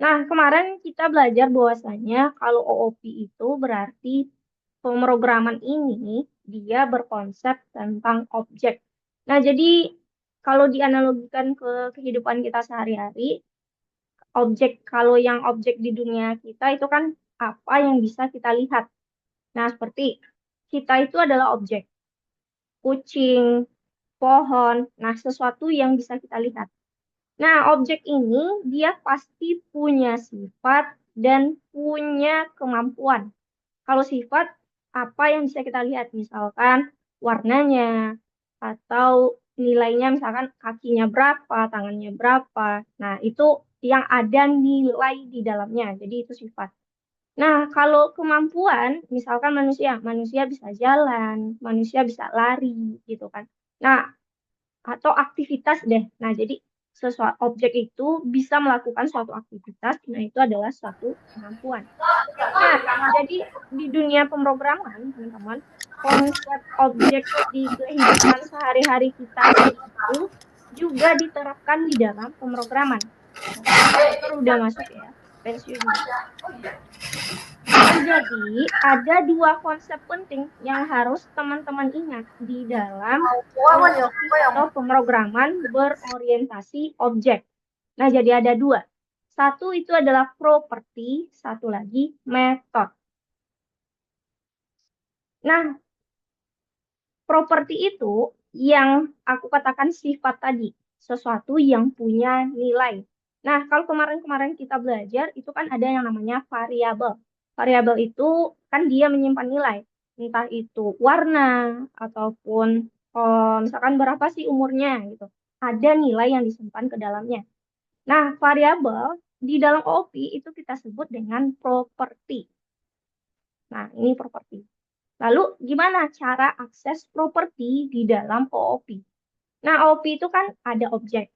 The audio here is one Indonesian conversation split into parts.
Nah, kemarin kita belajar bahwasanya kalau OOP itu berarti pemrograman ini dia berkonsep tentang objek. Nah, jadi kalau dianalogikan ke kehidupan kita sehari-hari, objek kalau yang objek di dunia kita itu kan apa yang bisa kita lihat. Nah, seperti kita itu adalah objek, kucing, pohon, nah sesuatu yang bisa kita lihat. Nah, objek ini dia pasti punya sifat dan punya kemampuan. Kalau sifat, apa yang bisa kita lihat? Misalkan warnanya, atau nilainya, misalkan kakinya berapa, tangannya berapa. Nah, itu yang ada nilai di dalamnya. Jadi itu sifat. Nah, kalau kemampuan, misalkan manusia bisa jalan, manusia bisa lari, gitu kan. Nah, atau aktivitas deh. Nah, jadi sesuatu objek itu bisa melakukan suatu aktivitas, nah itu adalah suatu kemampuan. Nah, jadi di dunia pemrograman, teman-teman, konsep objek di kehidupan sehari-hari kita itu juga diterapkan di dalam pemrograman. Dokter udah masuk ya, pensiun juga. Nah, jadi ada dua konsep penting yang harus teman-teman ingat di dalam OOP atau pemrograman berorientasi objek. Nah, jadi ada dua. Satu itu adalah properti, satu lagi method. Nah, properti itu yang aku katakan sifat tadi, sesuatu yang punya nilai. Nah, kalau kemarin-kemarin kita belajar, itu kan ada yang namanya variabel. Variabel itu kan dia menyimpan nilai, entah itu warna ataupun misalkan berapa sih umurnya gitu. Ada nilai yang disimpan ke dalamnya. Nah, variabel di dalam OOP itu kita sebut dengan properti. Nah, ini properti. Lalu gimana cara akses properti di dalam OOP? Nah, OOP itu kan ada objek.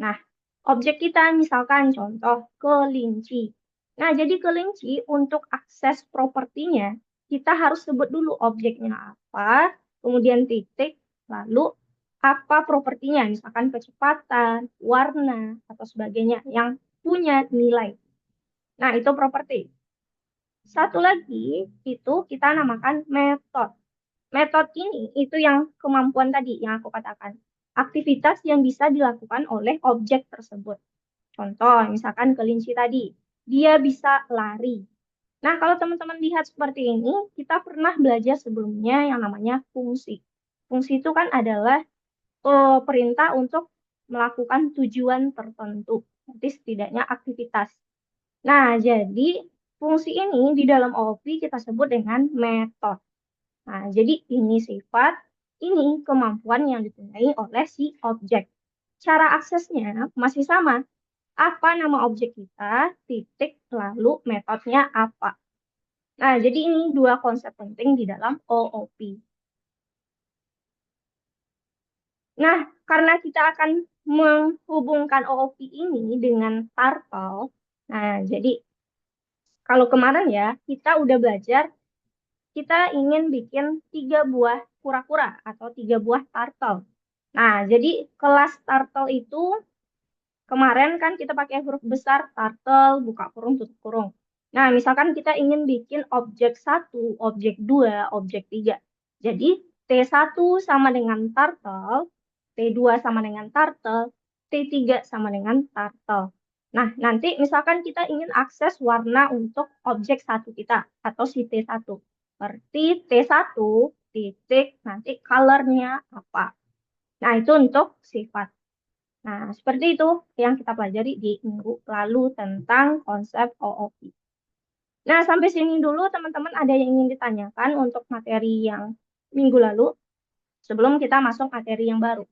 Nah, objek kita misalkan contoh kelinci. Nah, jadi kelinci untuk akses propertinya, kita harus sebut dulu objeknya apa, kemudian titik, lalu apa propertinya, misalkan kecepatan, warna, atau sebagainya yang punya nilai. Nah, itu properti. Satu lagi itu kita namakan metode. Metode ini itu yang kemampuan tadi yang aku katakan. Aktivitas yang bisa dilakukan oleh objek tersebut. Contoh, misalkan kelinci tadi, dia bisa lari. Nah, kalau teman-teman lihat seperti ini, kita pernah belajar sebelumnya yang namanya fungsi. Fungsi itu kan adalah perintah untuk melakukan tujuan tertentu. Nanti setidaknya aktivitas. Nah, jadi fungsi ini di dalam OOP kita sebut dengan metode. Nah, jadi ini sifat, ini kemampuan yang dipunyai oleh si objek. Cara aksesnya masih sama. Apa nama objek kita, titik, lalu metodenya apa. Nah, jadi ini dua konsep penting di dalam OOP. Nah, karena kita akan menghubungkan OOP ini dengan turtle, nah, jadi kalau kemarin ya, kita udah belajar, kita ingin bikin 3 buah kura-kura atau 3 buah turtle. Nah, jadi kelas turtle itu kemarin kan kita pakai huruf besar turtle, buka kurung, tutup kurung. Nah, misalkan kita ingin bikin objek satu, objek 2, objek 3. Jadi T1 sama dengan turtle, T2 sama dengan turtle, T3 sama dengan turtle. Nah, nanti misalkan kita ingin akses warna untuk objek satu kita atau si T1. Berarti T1 titik nanti colornya apa. Nah, itu untuk sifat. Nah, seperti itu yang kita pelajari di minggu lalu tentang konsep OOP. Nah, sampai sini dulu teman-teman ada yang ingin ditanyakan untuk materi yang minggu lalu sebelum kita masuk materi yang baru.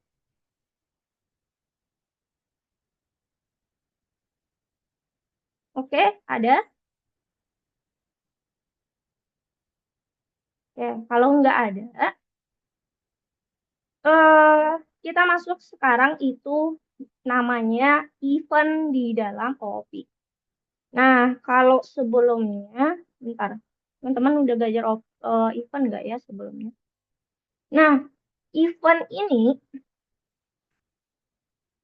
Oke, ada? Oke, kalau nggak ada, eh, kita masuk sekarang itu namanya event di dalam OOP. Nah, kalau sebelumnya, bentar, teman-teman udah belajar event nggak ya sebelumnya? Nah, event ini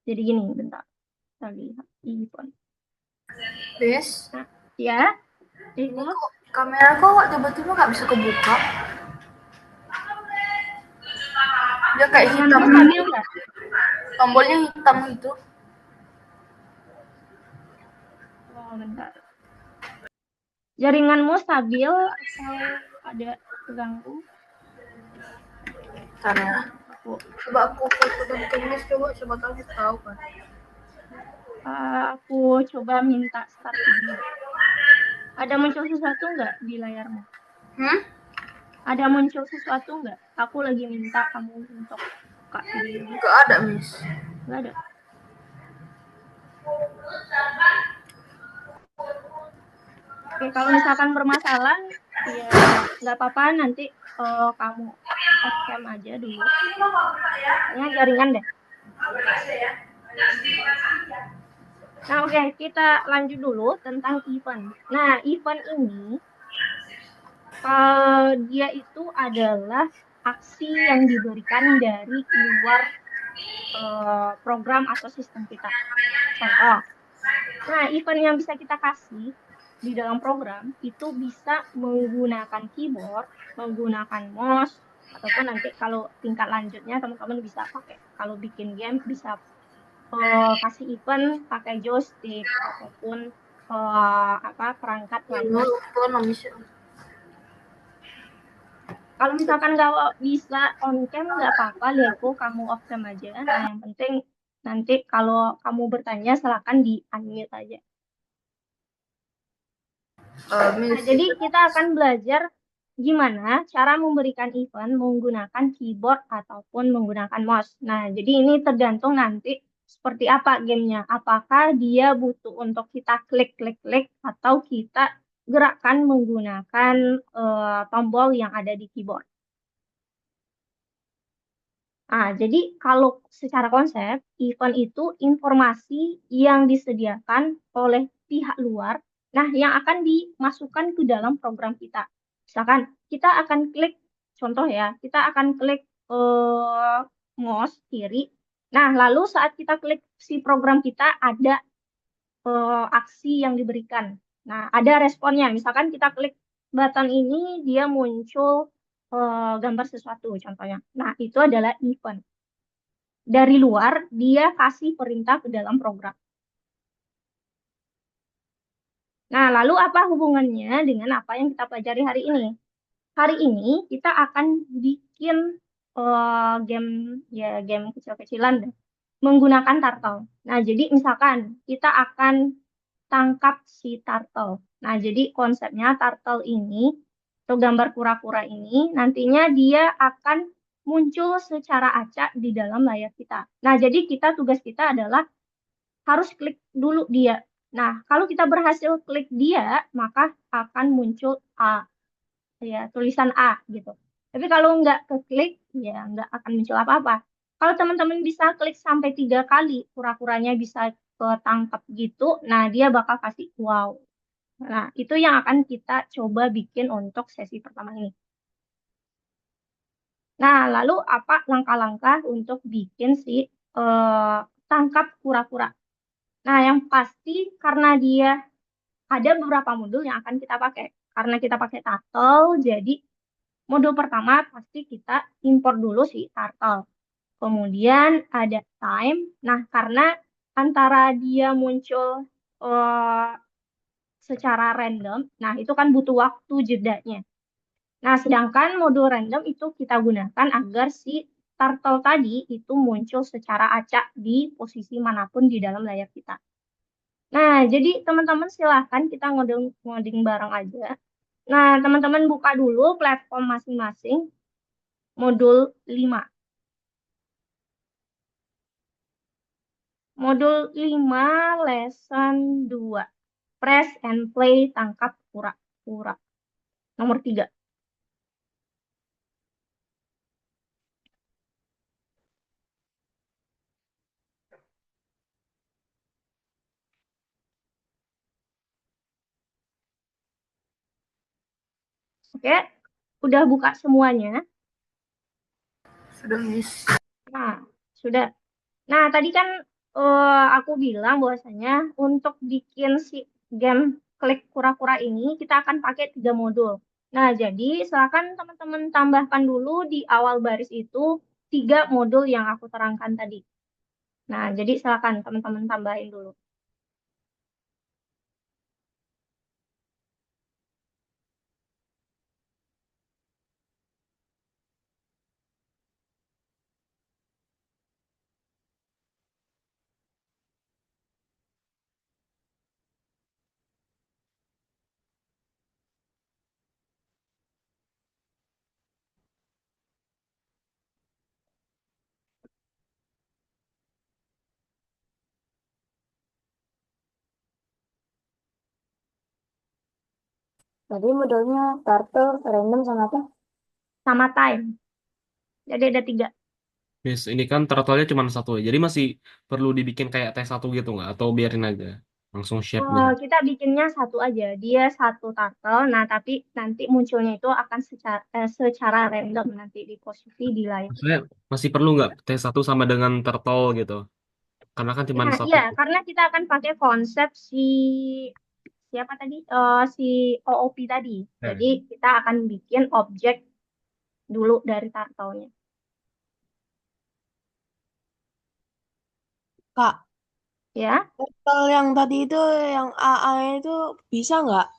jadi gini, bentar. Kita lihat event. Bis, Nah, ya, ini Eko. kok kamera kok tiba-tiba nggak bisa kebuka? Dia kayak hitam Jaringanmu gitu. stabil nggak? Tombolnya hitam gitu. Oh, bentar. Jaringanmu stabil atau ada terganggu? Bentar ya. Aku, Coba aku foto dan tulis coba, coba tahu tahu kan. aku coba minta start video. Ada muncul sesuatu nggak di layarmu? Hmm? Ada muncul sesuatu nggak? Aku lagi minta kamu untuk buka videonya. Gak ada, Miss. Nggak ada. Oke, kalau misalkan bermasalah, ya nggak apa-apa. Nanti kamu off cam aja dulu. Kayaknya jaringan deh. Nah, oke, kita lanjut dulu tentang event. Nah, event ini dia itu adalah aksi yang diberikan dari luar program atau sistem kita. Contoh, nah event yang bisa kita kasih di dalam program itu bisa menggunakan keyboard, menggunakan mouse, ataupun nanti kalau tingkat lanjutnya teman-teman bisa pakai. Kalau bikin game bisa kasih event pakai joystick ataupun apa perangkat Ini lainnya. lupa Miss. Kalau misalkan nggak bisa on cam nggak apa-apa, Lieko kamu off cam aja. Nah yang penting nanti kalau kamu bertanya silakan di unmute aja. Nah, Miss jadi itu kita akan belajar gimana cara memberikan event menggunakan keyboard ataupun menggunakan mouse. Nah, jadi ini tergantung nanti seperti apa gamenya. Apakah dia butuh untuk kita klik-klik-klik atau kita gerakkan menggunakan tombol yang ada di keyboard. Nah, jadi kalau secara konsep, event itu informasi yang disediakan oleh pihak luar, nah yang akan dimasukkan ke dalam program kita. Misalkan kita akan klik, contoh ya, kita akan klik mouse kiri. Nah, lalu saat kita klik si program kita ada aksi yang diberikan. Nah, ada responnya. Misalkan kita klik button ini, dia muncul gambar sesuatu, contohnya. Nah, itu adalah event dari luar, dia kasih perintah ke dalam program. Nah, lalu apa hubungannya dengan apa yang kita pelajari hari ini? Hari ini kita akan bikin game ya game kecil-kecilan deh, menggunakan turtle. Nah, jadi misalkan kita akan tangkap si turtle. Nah, jadi konsepnya turtle ini atau gambar kura-kura ini nantinya dia akan muncul secara acak di dalam layar kita. Nah, jadi tugas kita adalah harus klik dulu dia. Nah, kalau kita berhasil klik dia, maka akan muncul A, ya tulisan A gitu. Tapi kalau nggak keklik, ya nggak akan muncul apa-apa. Kalau teman-teman bisa klik sampai 3 kali, kura-kuranya bisa ketangkep gitu, nah dia bakal kasih wow. Nah, itu yang akan kita coba bikin untuk sesi pertama ini. Nah, lalu apa langkah-langkah untuk bikin si tangkap kura-kura? Nah, yang pasti karena dia ada beberapa modul yang akan kita pakai. Karena kita pakai turtle, jadi modul pertama pasti kita import dulu si turtle. Kemudian ada time. Nah, karena antara dia muncul eh, secara random, nah itu kan butuh waktu jedanya. Nah, sedangkan modul random itu kita gunakan agar si turtle tadi itu muncul secara acak di posisi manapun di dalam layar kita. Nah, jadi teman-teman silahkan kita ngoding bareng aja. Nah, teman-teman buka dulu platform masing-masing, modul 5. Modul 5 lesson 2. Press and play tangkap kura-kura. Nomor 3. Oke, udah buka semuanya. sudah Miss. Nah, sudah. Nah, tadi kan aku bilang bahwasanya untuk bikin si game klik kura-kura ini kita akan pakai 3 modul. Nah, jadi silakan teman-teman tambahkan dulu di awal baris itu 3 modul yang aku terangkan tadi. Nah, jadi silakan teman-teman tambahin dulu. Tadi modalnya turtle, random sama apa? Sama time. Jadi ada 3. Yes, ini kan turtle-nya cuma satu ya. Jadi masih perlu dibikin kayak T1 gitu nggak? Atau biarin aja langsung shape gitu. Kita bikinnya satu aja. Dia satu turtle. Nah, tapi nanti munculnya itu akan secara random nanti di posisi di layar. Maksudnya masih perlu nggak T1 sama dengan turtle gitu? Karena kan cuma Nah, satu. iya, karena kita akan pakai konsep siapa tadi? Si OOP tadi. Jadi Eh. kita akan bikin objek dulu dari turtle-nya. Kak, Ya. turtle yang tadi itu, yang AA itu bisa nggak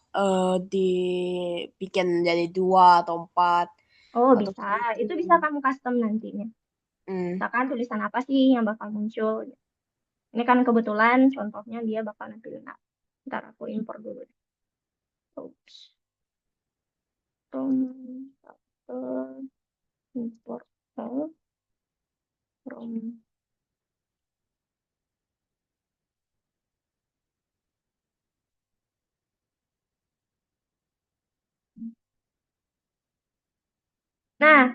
dibikin jadi 2 atau 4 Oh, atau bisa. Itu seribu? bisa kamu custom nantinya. Hmm. Misalkan tulisan apa sih yang bakal muncul. Ini kan kebetulan contohnya dia bakal nampilin apa. Ntar aku import dulu deh. Oops. Turtle, import from. Nah,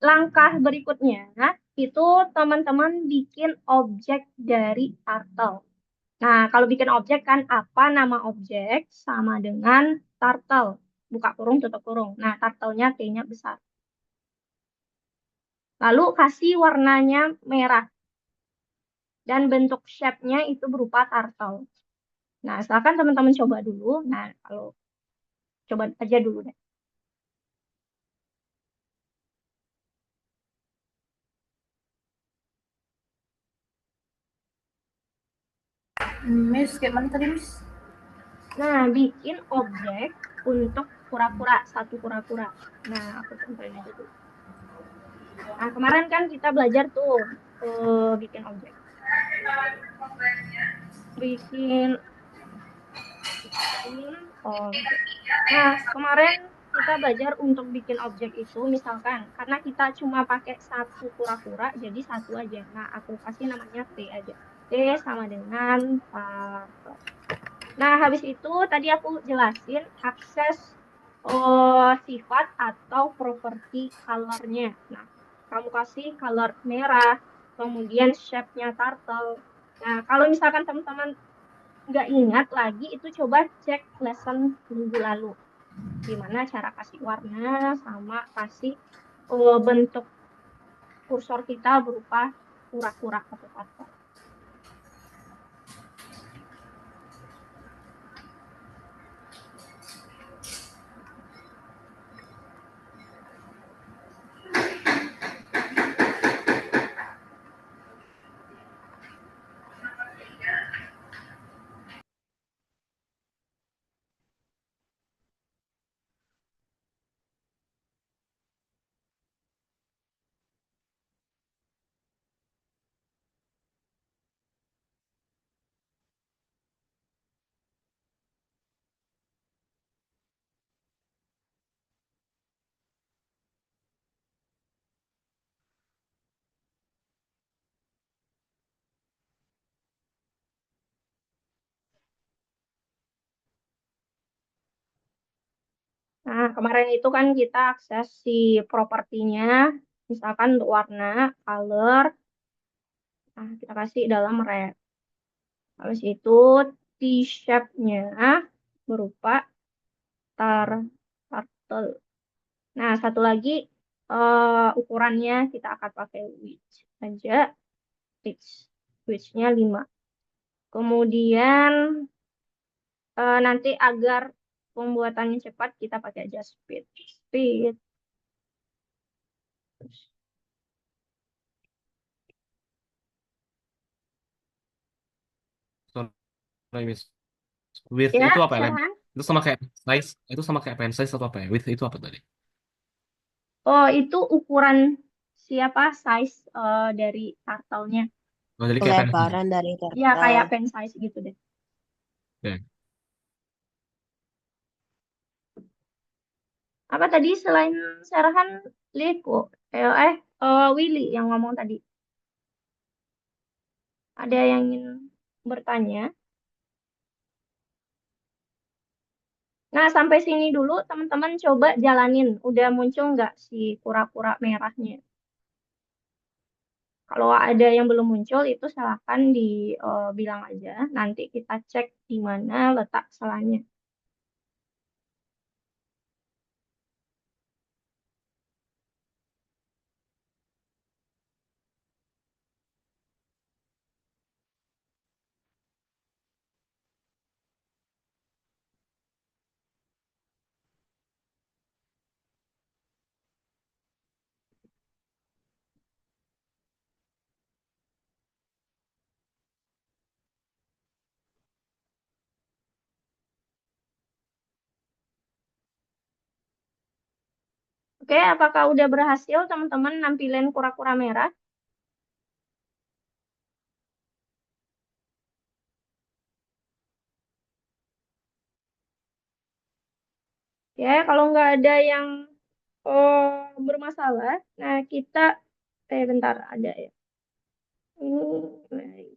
langkah berikutnya itu teman-teman bikin objek dari turtle. Nah, kalau bikin objek kan apa nama objek sama dengan turtle. Buka kurung, tutup kurung. Nah, turtle-nya T-nya besar. Lalu kasih warnanya merah. Dan bentuk shape-nya itu berupa turtle. Nah, silakan teman-teman coba dulu. Nah, kalau coba aja dulu deh. Miss, kayak mana tadi, Miss? Nah, bikin objek untuk kura-kura, satu kura-kura. Nah, aku contohin aja dulu. Nah, kemarin kan kita belajar tuh bikin objek. Bikin objek. Nah, kemarin kita belajar untuk bikin objek itu, misalkan, karena kita cuma pakai satu kura-kura, jadi satu aja. Nah, aku kasih namanya T aja. T sama dengan Nah, habis itu tadi aku jelasin akses sifat atau properti color-nya. Nah, kamu kasih color merah, kemudian shape-nya turtle. Nah, kalau misalkan teman-teman nggak ingat lagi, itu coba cek lesson minggu lalu. Gimana cara kasih warna sama kasih bentuk kursor kita berupa kura-kura atau turtle. Nah, kemarin itu kan kita akses si propertinya, misalkan untuk warna, color, nah kita kasih dalam red. Habis itu T-shape-nya berupa turtle. Nah, satu lagi ukurannya kita akan pakai width aja, width. width-nya 5. Kemudian nanti agar pembuatannya cepat kita pakai aja speed. Sorry, Miss. Width Ya, itu apa ya? Syarhan. Itu sama kayak size? Itu sama kayak pen size atau apa ya? Width itu apa tadi? Oh, itu ukuran siapa size dari turtle-nya. Oh, jadi kayak pen size. Lebaran dari Ya, kayak turtle. pen size gitu deh. Ya. Apa tadi selain Syarhan, Liko, Willy yang ngomong tadi. Ada yang ingin bertanya? Nah, sampai sini dulu teman-teman coba jalanin. Udah muncul nggak si kura-kura merahnya? Kalau ada yang belum muncul itu silahkan dibilang aja. Nanti kita cek di mana letak salahnya. Oke, apakah udah berhasil teman-teman nampilin kura-kura merah? Ya, kalau nggak ada yang bermasalah, nah kita, bentar ada ya. Ini,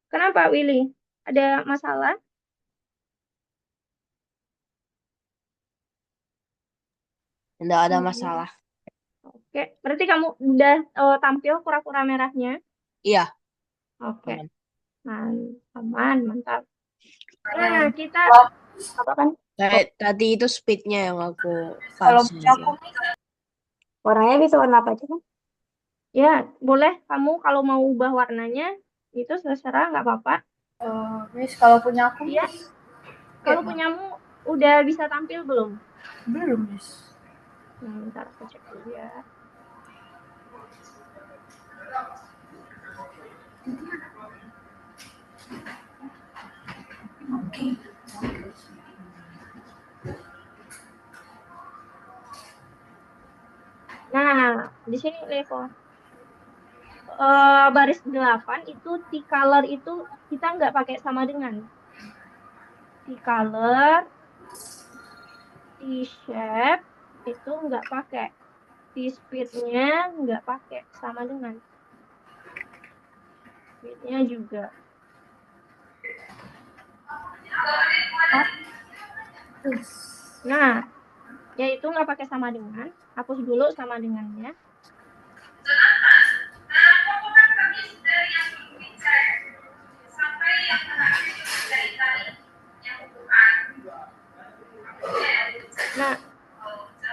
kenapa Willy? Ada masalah? Tidak ada masalah. Oke, berarti kamu udah tampil kura-kura merahnya? Iya, Oke, aman. aman, mantap. Nah, kita apa kan? Tadi itu speednya yang aku Kalau kasih. punya aku nih, Warnanya bisa warna apa aja kan? Ya, boleh kamu kalau mau ubah warnanya itu terserah, nggak apa-apa. Miss, kalau punya aku Iya. Miss. Kalau Iya, punyamu udah bisa tampil belum? belum Miss. Nah, bentar aku cek dulu ya. Nah, di sini Levo. Baris 8 itu T-color itu kita nggak pakai sama dengan. T-color, T-shape itu nggak pakai. T-speed-nya nggak pakai sama dengan. Speed-nya juga. Nah, yaitu nggak pakai sama dengan. Hapus dulu sama dengannya. Nah,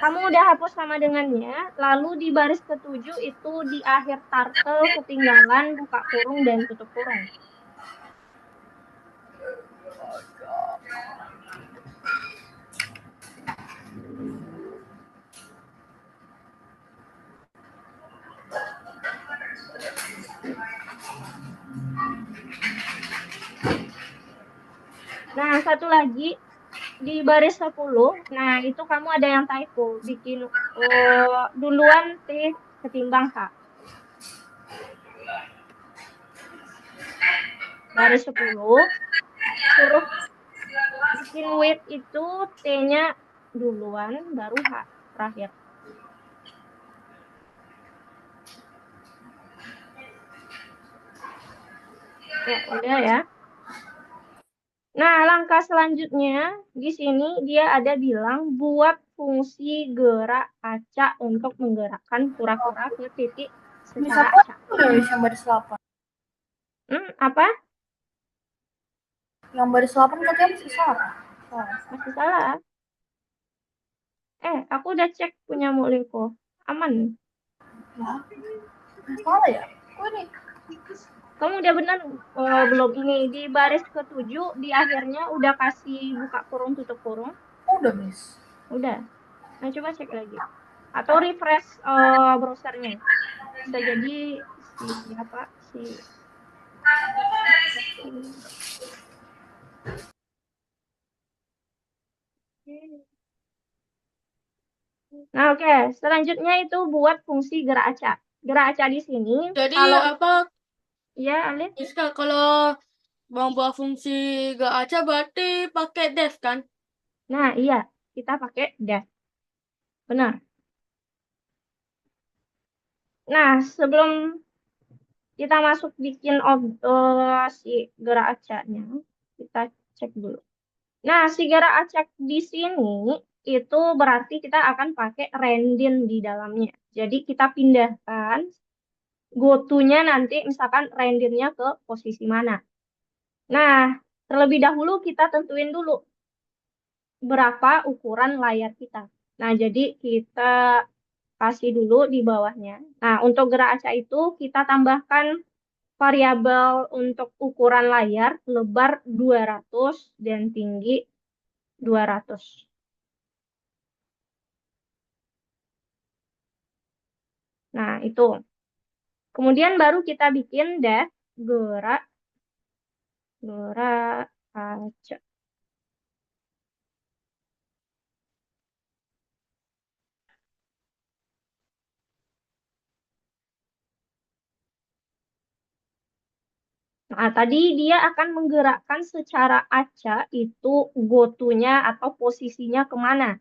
kamu udah hapus sama dengannya, lalu di baris ke-7 itu di akhir turtle ketinggalan buka kurung dan tutup kurung. Nah, satu lagi di baris 10, nah itu kamu ada yang typo, bikin duluan T ketimbang H. Baris 10, suruh bikin width itu T-nya duluan, baru H terakhir. Ya, udah ya. Nah, langkah selanjutnya di sini dia ada bilang buat fungsi gerak acak untuk menggerakkan kura-kura ke titik Miss, secara aku acak. udah Miss yang baris 8. Apa? Yang baris 8 katanya masih salah. Masih salah. Aku udah cek punya Muliko. Aman. Lah, salah ya? Kok ini? Kamu udah benar belum ini di baris ketujuh di akhirnya udah kasih buka kurung tutup kurung? Udah, Miss. Udah. Nah, coba cek lagi. Atau refresh browsernya. Bisa jadi si apa si Nah, oke. Selanjutnya itu buat fungsi gerak acak. Gerak acak di sini Jadi kalau apa, ya Alif. Miska, kalau mau buat fungsi gak aja berarti pakai def kan? Nah, iya, kita pakai dash. Benar. Nah, sebelum kita masuk bikin si gerak acaknya, kita cek dulu. Nah, si gerak acak di sini itu berarti kita akan pakai rendin di dalamnya. Jadi kita pindahkan go-to-nya nanti misalkan rendinnya ke posisi mana. Nah, terlebih dahulu kita tentuin dulu berapa ukuran layar kita. Nah, jadi kita kasih dulu di bawahnya. Nah, untuk gerak acak itu kita tambahkan variabel untuk ukuran layar lebar 200 dan tinggi 200. Nah, itu. Kemudian baru kita bikin dash gerak gerak acak. Nah, tadi dia akan menggerakkan secara acak itu go-to-nya atau posisinya kemana.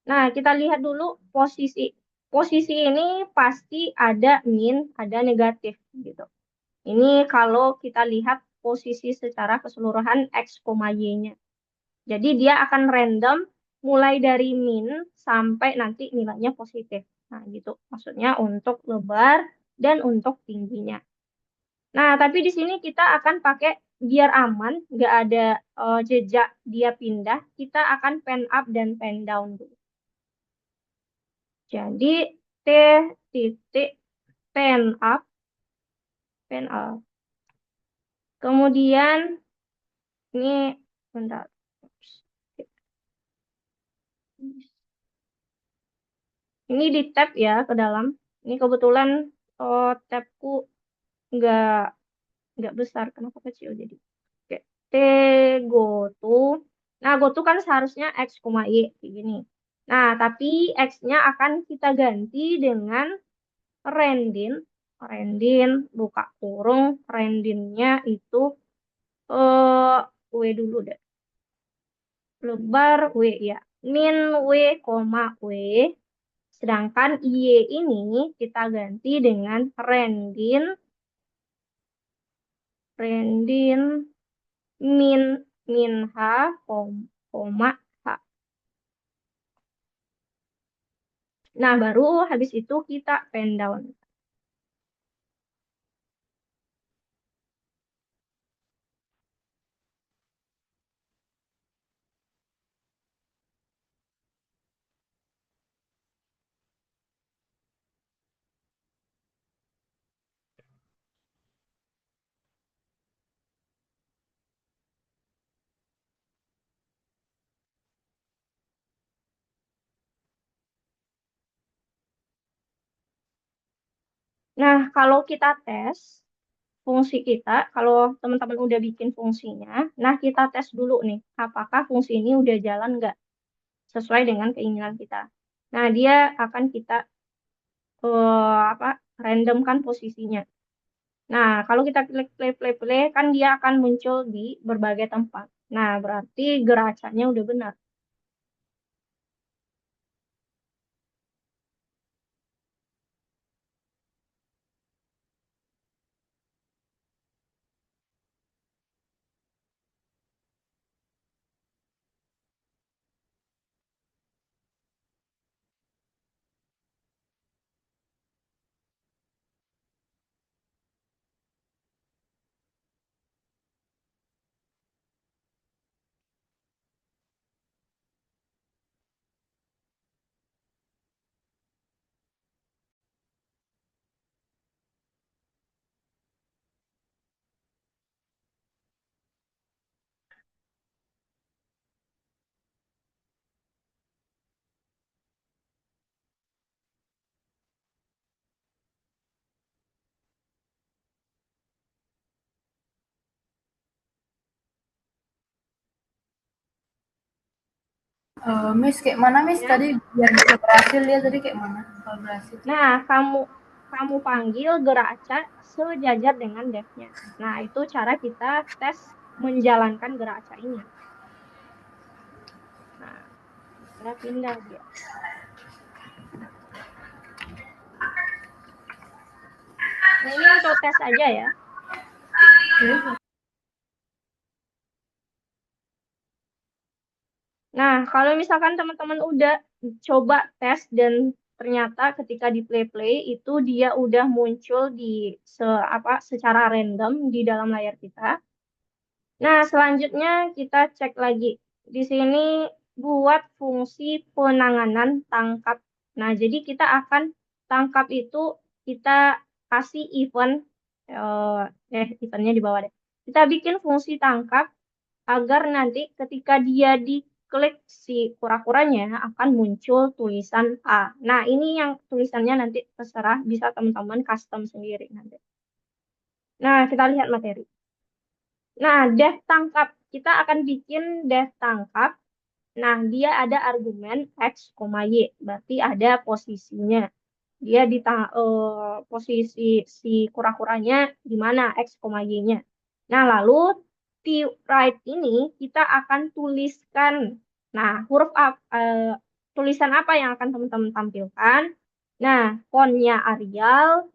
Nah, kita lihat dulu posisi. Posisi ini pasti ada min, ada negatif gitu. Ini kalau kita lihat posisi secara keseluruhan X, Y-nya. Jadi dia akan random mulai dari min sampai nanti nilainya positif. Nah, gitu. Maksudnya untuk lebar dan untuk tingginya. Nah, tapi di sini kita akan pakai biar aman, nggak ada jejak dia pindah, kita akan pen up dan pen down dulu. Jadi T titik pen up, pen up. Kemudian ini bentar. Ini di tab ya ke dalam. Ini kebetulan tabku nggak nggak besar. Kenapa kecil jadi? Oke. T go to. Nah, go to kan seharusnya X, Y kayak gini. Nah, tapi X-nya akan kita ganti dengan rendin. Rendin, buka kurung. Rendinnya itu W dulu deh. Lebar W ya. Min W, koma W. Sedangkan Y ini kita ganti dengan rendin, rendin min, min H, koma H. Nah, baru habis itu kita pen down. Nah, kalau kita tes fungsi kita, kalau teman-teman udah bikin fungsinya, nah kita tes dulu nih, apakah fungsi ini udah jalan nggak sesuai dengan keinginan kita. Nah, dia akan kita apa randomkan posisinya. Nah, kalau kita klik play play play kan dia akan muncul di berbagai tempat. Nah, berarti gerakannya udah benar. Miss kayak mana Miss Ya. tadi biar bisa berhasil ya tadi kayak mana kalau berhasil? Nah, kamu panggil gerak acak sejajar dengan devnya. Nah, itu cara kita tes menjalankan gerak acak ini. Nah, cara pindah dia. Nah, ini untuk tes aja ya. Nah, kalau misalkan teman-teman udah coba tes dan ternyata ketika di play-play itu dia udah muncul di secara random di dalam layar kita. Nah, selanjutnya kita cek lagi. Di sini buat fungsi penanganan tangkap. Nah, jadi kita akan tangkap itu kita kasih eventnya di bawah deh. Kita bikin fungsi tangkap agar nanti ketika dia diklik si kura-kuranya akan muncul tulisan A. Nah, ini yang tulisannya nanti terserah bisa teman-teman custom sendiri nanti. Nah, kita lihat materi. Nah, def tangkap. Kita akan bikin def tangkap. Nah, dia ada argumen X, Y. Berarti ada posisinya. Dia di posisi si kura-kuranya di mana X, Y-nya. Nah, lalu di right ini kita akan tuliskan. Nah, tulisan apa yang akan teman-teman tampilkan? Nah, fontnya Arial,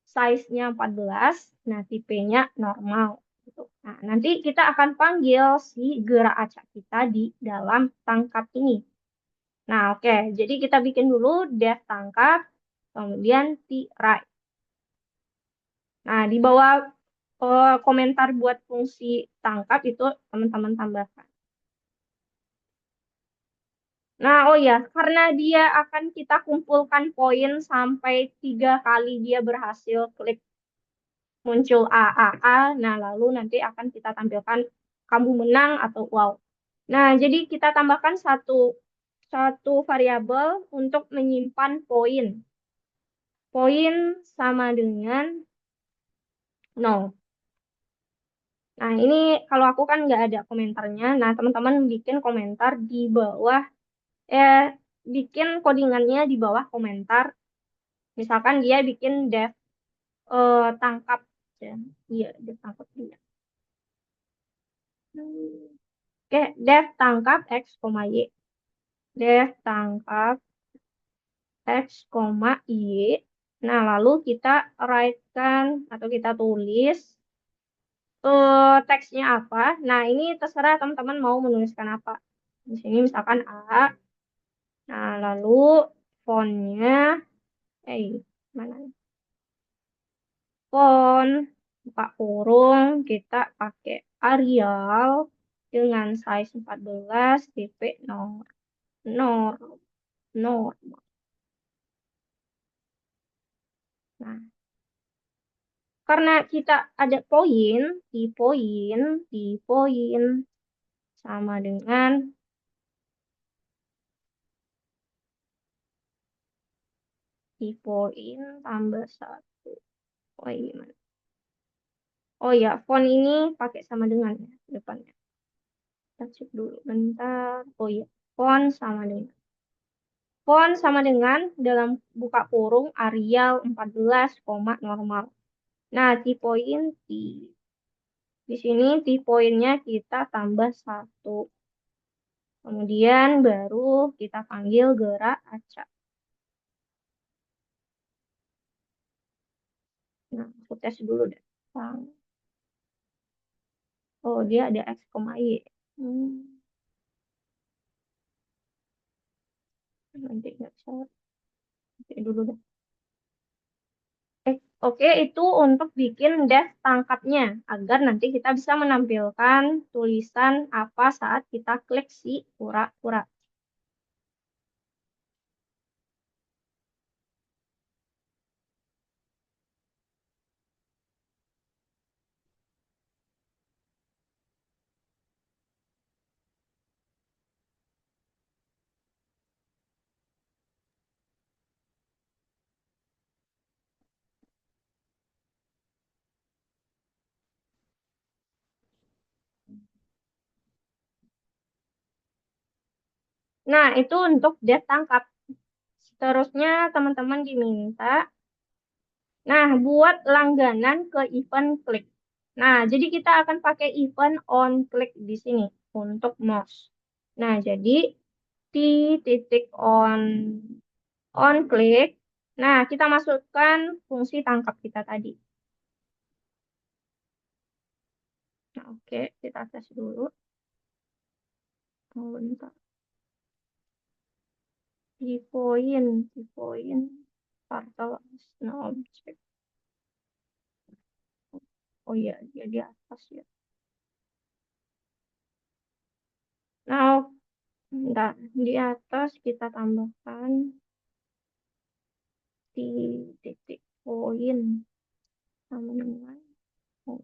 size-nya 14, nah tipenya normal. Gitu. Nah, nanti kita akan panggil si gerak acak kita di dalam tangkap ini. Nah, oke. Jadi kita bikin dulu def tangkap, kemudian write. Nah, di bawah komentar buat fungsi tangkap itu teman-teman tambahkan. Nah, oh ya, karena dia akan kita kumpulkan poin sampai 3 kali dia berhasil klik muncul A. Nah, lalu nanti akan kita tampilkan kamu menang atau wow. Nah, jadi kita tambahkan satu variabel untuk menyimpan poin. Poin sama dengan 0. Nah, ini kalau aku kan nggak ada komentarnya. Nah, teman-teman bikin komentar di bawah, eh, bikin codingannya di bawah komentar. Misalkan dia bikin def tangkap. Ya. Iya, def tangkap dia. Oke, def tangkap X, Y. Def tangkap X, Y. Nah, lalu kita write-kan atau kita tulis teksnya apa. Nah, ini terserah teman-teman mau menuliskan apa. Di sini misalkan A. Nah, lalu fontnya, eh, mana? Font, buka kurung, kita pakai Arial dengan size 14, tipe nor, nor, nor. Nah, karena kita ada poin, di poin sama dengan di poin tambah 1. Oh, gimana? Oh ya, font ini pakai sama dengan ya, depannya. Kita cek dulu bentar. Oh ya, font sama dengan. Font sama dengan dalam buka kurung Arial 14, normal. Nah, di sini poinnya kita tambah 1. Kemudian baru kita panggil gerak acak. Nah, aku tes dulu deh. Oh, dia ada X, Y. Hmm, nanti nggak bisa. Nanti dulu deh. Oke, itu untuk bikin def tangkapnya agar nanti kita bisa menampilkan tulisan apa saat kita klik si kura-kura. Nah, itu untuk def tangkap. Seterusnya teman-teman diminta, nah, buat langganan ke event klik. Nah, jadi kita akan pakai event on click di sini untuk mouse. Nah, jadi di titik on click. Nah, kita masukkan fungsi tangkap kita tadi. Nah, oke, kita tes dulu. Oh, bentar. Di poin, portal no object. Oh iya, dia di atas ya. Nah, bentar. Di atas kita tambahkan di titik poin sama dengan oh.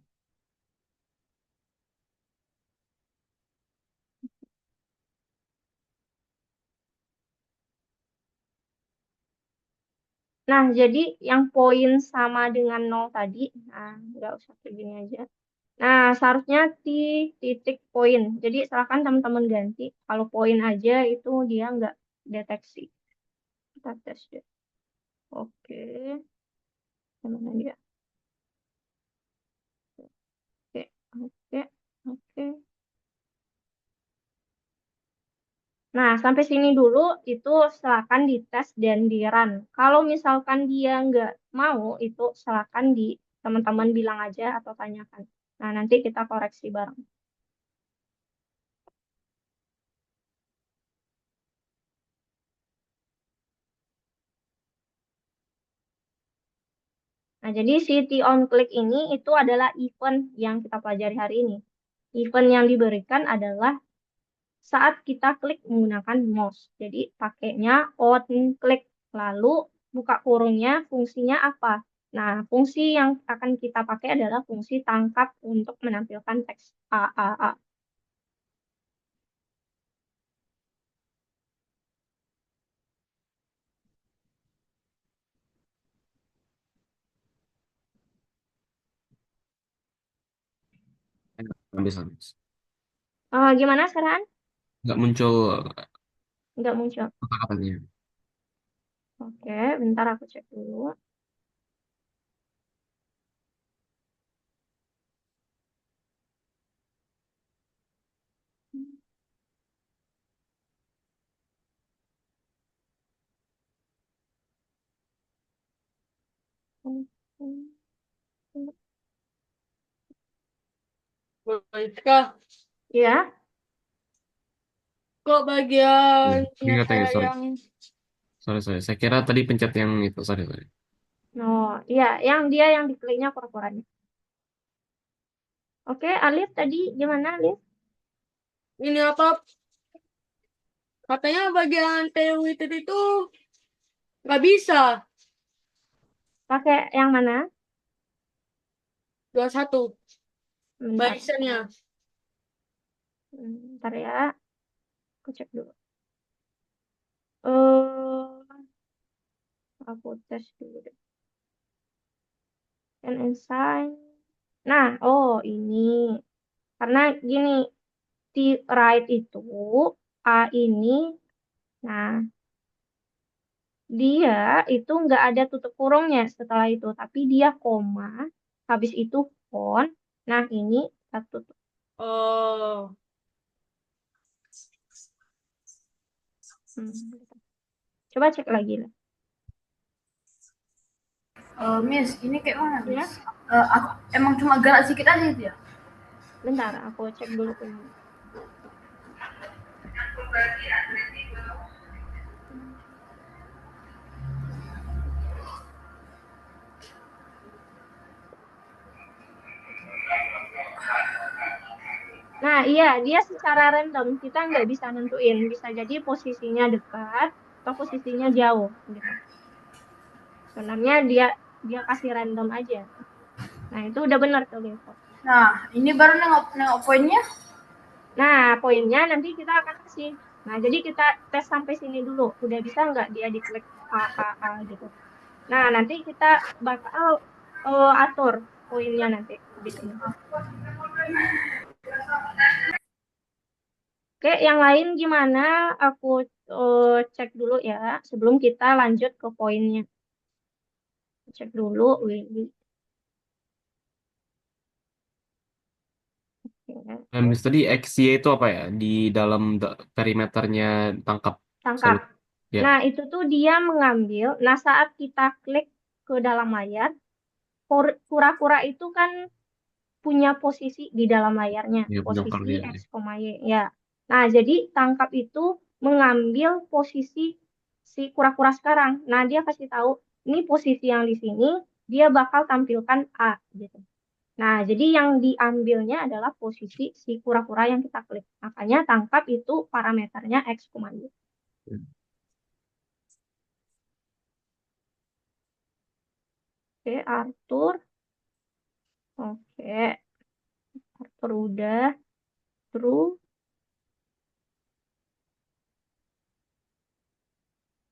Nah, jadi yang poin sama dengan 0 tadi, nah, nggak usah kayak gini aja. Nah, seharusnya di titik poin. Jadi, silakan teman-teman ganti. Kalau poin aja itu dia nggak deteksi. Kita tes deh. Oke, mana dia? Oke, oke, oke. Nah, sampai sini dulu itu silakan dites dan di run. Kalau misalkan dia nggak mau, itu silakan di teman-teman bilang aja atau tanyakan. Nah, nanti kita koreksi bareng. Nah, jadi si on click ini itu adalah event yang kita pelajari hari ini. Event yang diberikan adalah saat kita klik menggunakan mouse. Jadi pakainya on click. Lalu buka kurungnya fungsinya apa? Nah, fungsi yang akan kita pakai adalah fungsi tangkap untuk menampilkan teks A, A, A. Habis. Gimana sekarang? Nggak muncul Nggak muncul. kata-katanya. Oke, bentar aku cek dulu. Kak, Ya, kok bagian punya Ingat saya ya, sorry. yang Sorry. Saya kira tadi pencet yang itu, sorry. oh, iya, yang dia yang dikliknya pura-puranya. Oke, Alif tadi gimana, Alif? ini apa? Katanya bagian TWT itu nggak bisa. Pakai yang mana? 21 Bentar. barisannya. Bentar ya, aku cek dulu. Eh, aku tes dulu deh. And assign. Nah, oh ini. Karena gini, di right itu, A ini, nah, dia itu nggak ada tutup kurungnya setelah itu. Tapi dia koma, habis itu font. Nah, ini satu. Oh, Coba cek lagi lah. Miss, ini kayak mana, Ya, Miss? Aku emang cuma gerak sedikit aja itu ya? bentar, aku cek dulu ini. Nah, iya, dia secara random. Kita nggak bisa nentuin. Bisa jadi posisinya dekat atau posisinya jauh. Gitu. Sebenarnya dia dia kasih random aja. Nah, itu udah benar tuh, Levo. Nah, ini baru nengok poinnya. Nah, poinnya nanti kita akan kasih. Nah, jadi kita tes sampai sini dulu. Udah bisa nggak dia diklik A gitu. Nah, nanti kita bakal atur poinnya nanti di sini. Oke, yang lain gimana? Aku cek dulu ya sebelum kita lanjut ke poinnya. Cek dulu Willy. Oke. Dan Miss tadi XY itu apa ya? Di dalam perimeternya tangkap Tangkap. solid. Ya, Nah, itu tuh dia mengambil. Nah, saat kita klik ke dalam layar, kura-kura itu kan punya posisi di dalam layarnya, ya punya posisi dia. X, Y, ya. Nah, jadi tangkap itu mengambil posisi si kura-kura sekarang. Nah, dia kasih tahu, ini posisi yang di sini, dia bakal tampilkan A, gitu. Nah, jadi yang diambilnya adalah posisi si kura-kura yang kita klik. Makanya tangkap itu parameternya X, Y. Oke, Arthur. Oke, Arthur udah. Drew.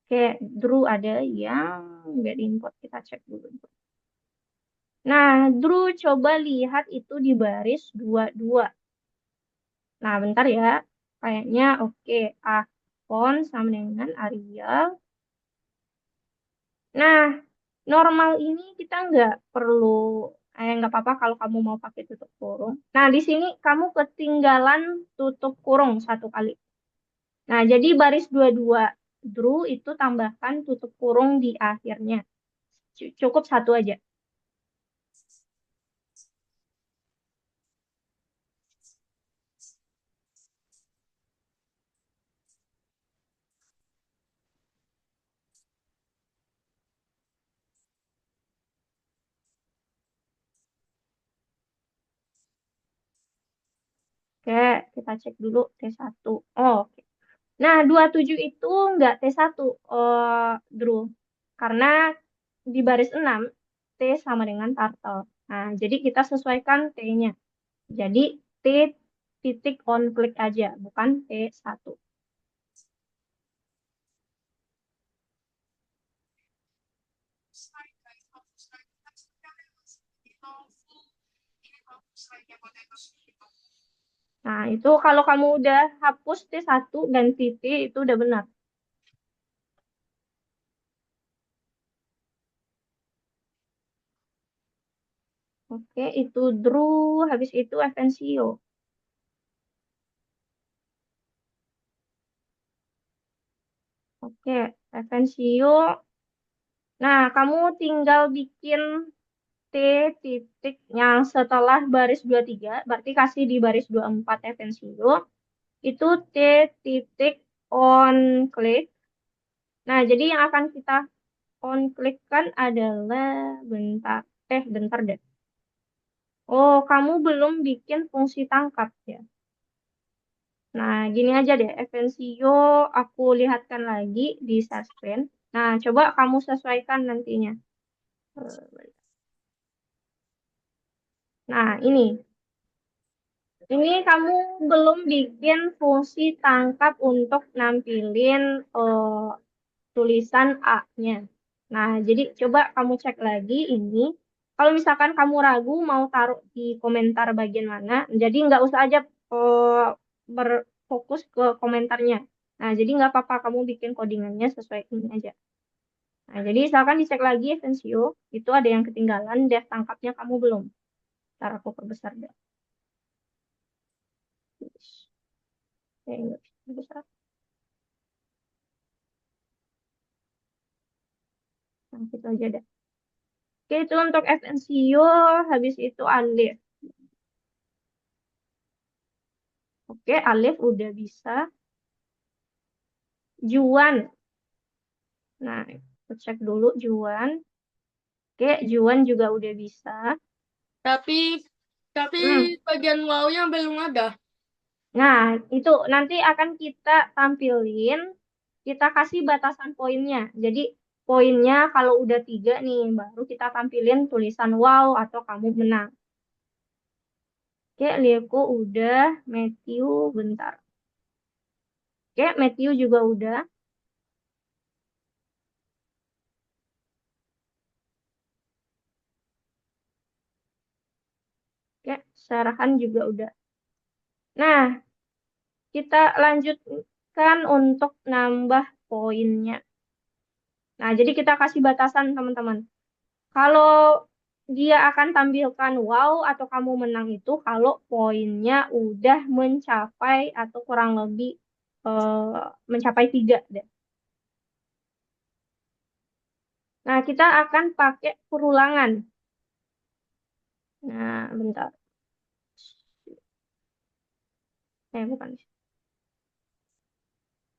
Oke, Drew ada yang nggak diimport. Kita cek dulu. Nah, Drew coba lihat itu di baris 22. Nah, bentar ya. Kayaknya oke. Afon sama dengan Arial. Nah, normal ini kita nggak perlu, nggak apa-apa kalau kamu mau pakai tutup kurung. Nah, di sini kamu ketinggalan tutup kurung satu kali. Nah, jadi baris 22 Drew itu tambahkan tutup kurung di akhirnya. Cukup satu aja. Oke, kita cek dulu T1. Oh, oke. Nah, 27 itu nggak T1, Drew. Karena di baris 6, T sama dengan turtle. Nah, jadi kita sesuaikan T-nya. Jadi, T titik on click aja, bukan T1. Nah, itu kalau kamu udah hapus T1 ganti T, itu udah benar. Oke, itu Drew, habis itu Evencio. Oke, Evencio. Nah, kamu tinggal bikin T titik yang setelah baris 23, berarti kasih di baris 24 Evencio. Itu T titik on click. Nah, jadi yang akan kita on click kan adalah bentar. Bentar deh. Oh, kamu belum bikin fungsi tangkap ya. Nah, gini aja deh, Evencio aku lihatkan lagi di share screen. Nah, coba kamu sesuaikan nantinya. Nah, ini kamu belum bikin fungsi tangkap untuk nampilin tulisan A-nya. Nah, jadi coba kamu cek lagi ini. Kalau misalkan kamu ragu mau taruh di komentar bagian mana, jadi nggak usah aja berfokus ke komentarnya. Nah, jadi nggak apa-apa kamu bikin codingannya sesuai ini aja. Nah, jadi misalkan dicek lagi Evensio, itu ada yang ketinggalan, def tangkapnya kamu belum. Ntar aku perbesar deh. Nggak bisa besar. Nah, gitu aja deh. Oke, itu untuk FNCO, habis itu Alif. Oke, Alif udah bisa. Juan. Nah, aku cek dulu Juan. Oke, Juan juga udah bisa. Tapi Hmm. bagian wow-nya belum ada. Nah, itu nanti akan kita tampilin, kita kasih batasan poinnya. Jadi, poinnya kalau udah 3 nih, baru kita tampilin tulisan wow atau kamu menang. Oke, Lieko udah, Matthew bentar. Oke, Matthew juga udah. Oke, Sarahan juga udah. Nah, kita lanjut kan untuk nambah poinnya. Nah, jadi kita kasih batasan teman-teman. Kalau dia akan tampilkan wow atau kamu menang itu kalau poinnya udah mencapai atau kurang lebih mencapai 3 deh. Nah, kita akan pakai perulangan. Nah, bentar. Bukan.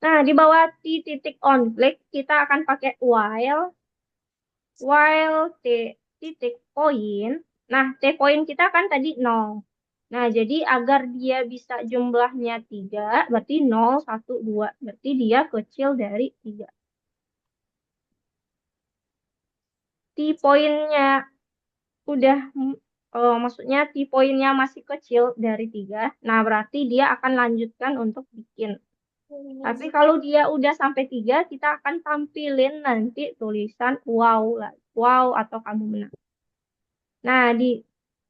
Nah, di bawah titik on click, kita akan pakai while t titik poin. Nah, t poin kita kan tadi 0. Nah, jadi agar dia bisa jumlahnya 3, berarti 0, 1, 2. Berarti dia kecil dari 3. T poinnya udah, maksudnya T poinnya masih kecil dari 3. Nah, berarti dia akan lanjutkan untuk bikin. Tapi kalau dia udah sampai 3, kita akan tampilin nanti tulisan wow lah. Wow atau kamu menang. Nah, di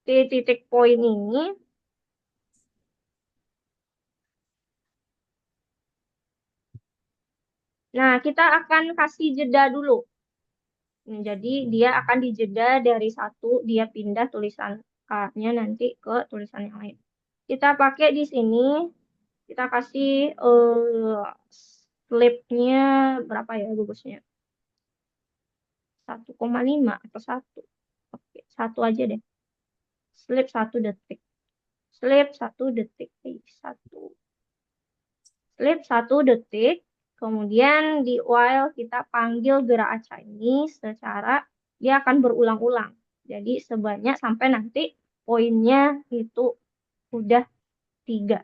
titik poin ini, nah kita akan kasih jeda dulu. Jadi dia akan dijeda dari 1, dia pindah tulisan K-nya nanti ke tulisan yang lain. Kita pakai di sini, kita kasih slip-nya berapa ya bagusnya? 1,5 atau 1. Oke, 1 aja deh. Slip 1 detik. Slip 1 detik. 1. Slip 1 detik. Kemudian di while kita panggil gerak acak ini secara dia akan berulang-ulang. Jadi sebanyak sampai nanti poinnya itu udah 3.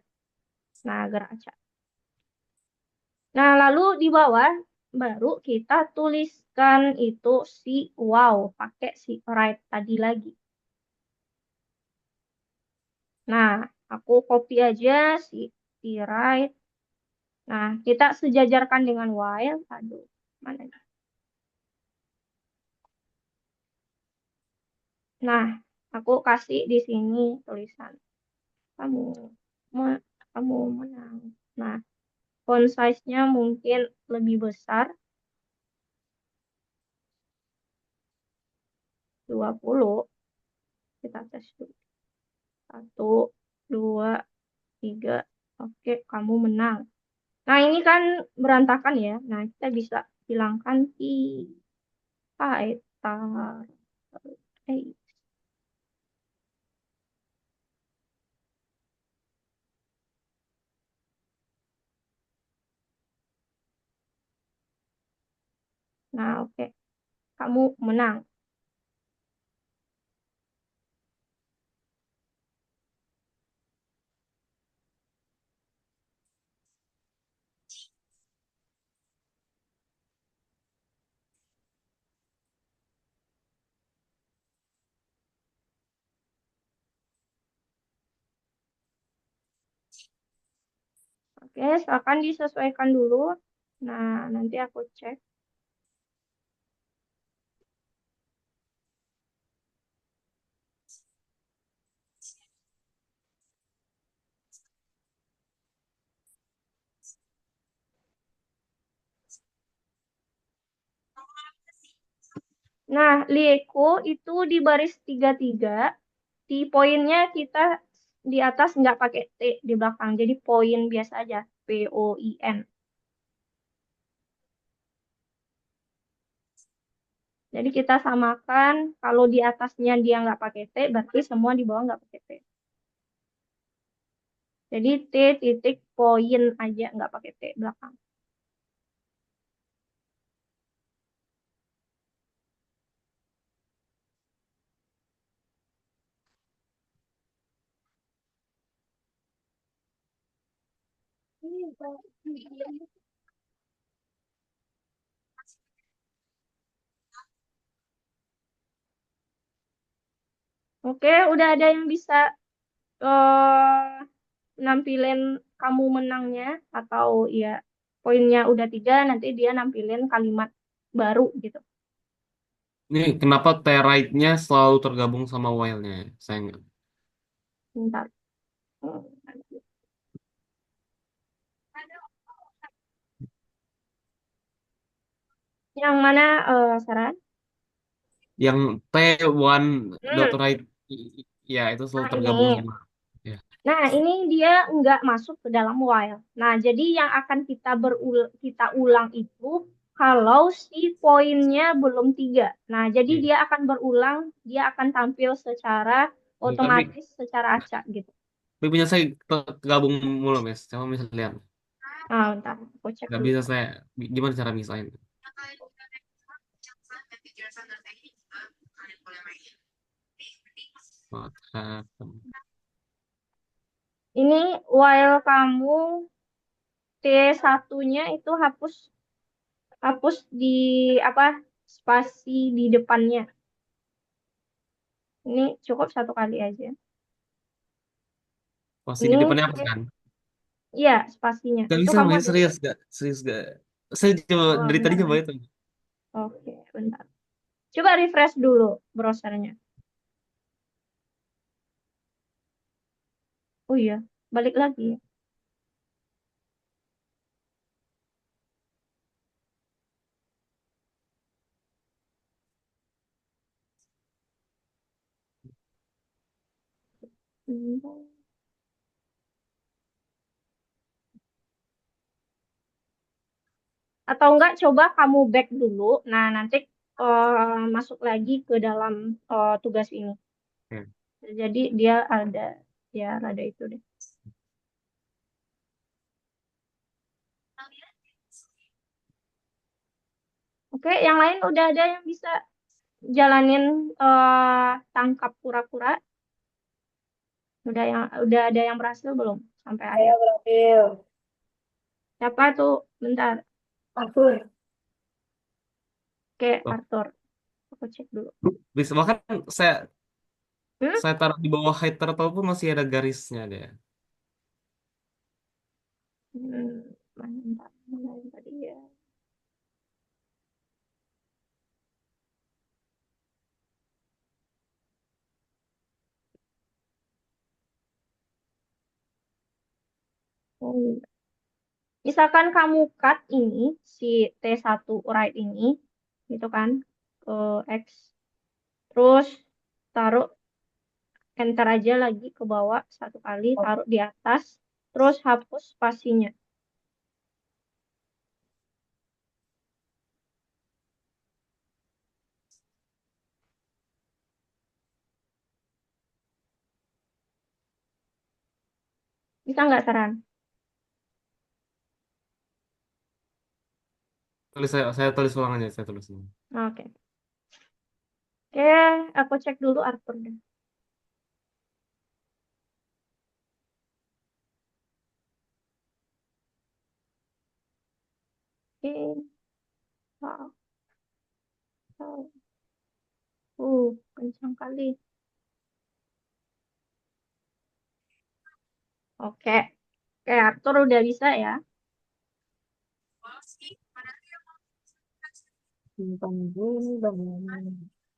Nah, gerak acak. Nah, lalu di bawah baru kita tuliskan itu si wow pakai si right tadi lagi. Nah, aku copy aja si right. Nah, kita sejajarkan dengan while. Aduh, mana nih? Nah, aku kasih di sini tulisan kamu kamu menang. Nah, font size-nya mungkin lebih besar 20. Kita tes dulu. 1, 2, 3. Oke, kamu menang. Nah, ini kan berantakan ya. Nah, kita bisa hilangkan tar. Nah, oke. Kamu menang. Oke, silakan disesuaikan dulu. Nah, nanti aku cek. Nah, Lieko itu di baris 33, di poinnya kita di atas nggak pakai T di belakang, jadi poin biasa aja, POIN. Jadi kita samakan, kalau di atasnya dia nggak pakai T, berarti semua di bawah nggak pakai T. Jadi T titik poin aja, nggak pakai T belakang. Oke, udah ada yang bisa nampilin kamu menangnya atau ya poinnya udah 3, nanti dia nampilin kalimat baru gitu. Ini kenapa teraitnya selalu tergabung sama while-nya? Saya nggak. Bentar. Hmm, Yang mana, Saran? Yang T1 dot Hmm, right, ya itu selalu nah tergabung ini. sama. Ya, Nah, ini dia nggak masuk ke dalam while. Nah, jadi yang akan kita ulang itu kalau si poinnya belum tiga. Nah, jadi iya. dia akan berulang, dia akan tampil secara Ya, tapi otomatis, secara acak gitu. punya saya tergabung mulu, Mas. Coba misal lihat. Nah, bentar, aku cek Nggak dulu. bisa saya, gimana cara misahin? What happened? Ini while kamu T1-nya itu hapus hapus di apa spasi di depannya. Ini cukup satu kali aja. Masih di Ini depannya apa T, kan? iya spasinya. Gak Itu bisa, kamu Mas. ada di. Serius gak? Serius gak? Saya coba, Oh, dari tadi bentar, coba bentar. itu. Oke, bentar. Coba refresh dulu browsernya. Oh iya, balik lagi ya. Bentar. Atau enggak coba kamu back dulu. Nah, nanti masuk lagi ke dalam tugas ini. Oke. Jadi dia ada ya ada itu deh. Oke, yang lain udah ada yang bisa jalanin tangkap kura-kura. Udah ada yang berhasil belum sampai Saya akhir? berhasil. Siapa tuh? Bentar. Arthur. Oke, Tuh. Arthur. Aku cek dulu. Bisa, bahkan saya Hmm? saya taruh di bawah hide turtle pun masih ada garisnya deh. Hmm, bentar. Mana yang tadi ya? Oh, iya. Misalkan kamu cut ini, si T1 right ini, gitu kan, ke X. Terus taruh enter aja lagi ke bawah satu kali, taruh di atas. Terus hapus spasinya. Bisa nggak Saran? Saya tulis ulang aja, saya tulis ulang. Oke. Oke, aku cek dulu Arthur deh. Oke. Oh, oh. Kencang kali. Oke. Oke, Arthur udah bisa ya.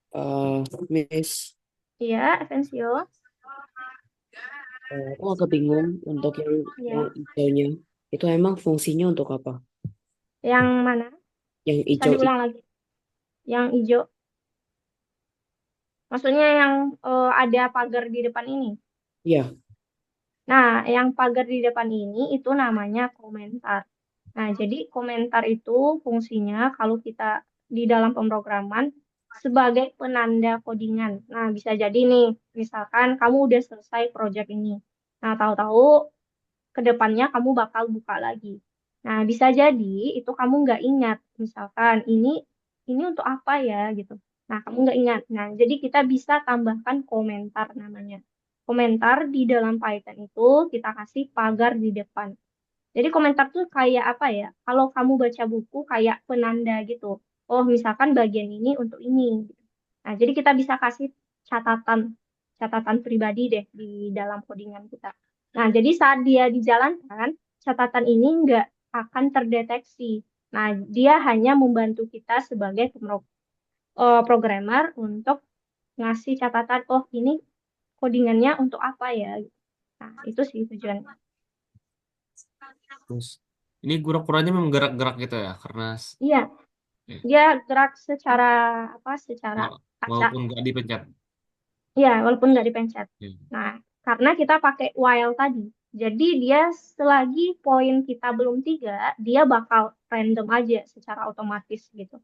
Eh, Miss, Iya, Evensio. aku agak bingung untuk yang Ya. hijaunya. Itu emang fungsinya untuk apa? Yang mana? Yang Bisa hijau diulang lagi. Yang hijau. Maksudnya yang ada pagar di depan ini. ya, Nah, yang pagar di depan ini itu namanya komentar. Nah, jadi komentar itu fungsinya kalau kita di dalam pemrograman sebagai penanda codingan. Nah, bisa jadi nih, misalkan kamu udah selesai project ini. Nah, tahu-tahu ke depannya kamu bakal buka lagi. Nah, bisa jadi itu kamu nggak ingat. Misalkan ini untuk apa ya gitu. Nah, kamu nggak ingat. Nah, jadi kita bisa tambahkan komentar namanya. Komentar di dalam Python itu kita kasih pagar di depan. Jadi komentar tuh kayak apa ya? Kalau kamu baca buku kayak penanda gitu. Oh, misalkan bagian ini untuk ini. Gitu. Nah, jadi kita bisa kasih catatan catatan pribadi deh di dalam codingan kita. Nah, jadi saat dia dijalankan, catatan ini nggak akan terdeteksi. Nah, dia hanya membantu kita sebagai programmer untuk ngasih catatan, oh ini codingannya untuk apa ya? Nah, itu sih tujuannya. Terus ini kura-kuranya memang gerak-gerak gitu ya, karena Iya, Dia gerak secara apa? Secara Wala- acak. Walaupun nggak dipencet. Ya, walaupun nggak dipencet. Ya. Nah, karena kita pakai while tadi. Jadi dia selagi poin kita belum 3, dia bakal random aja secara otomatis gitu.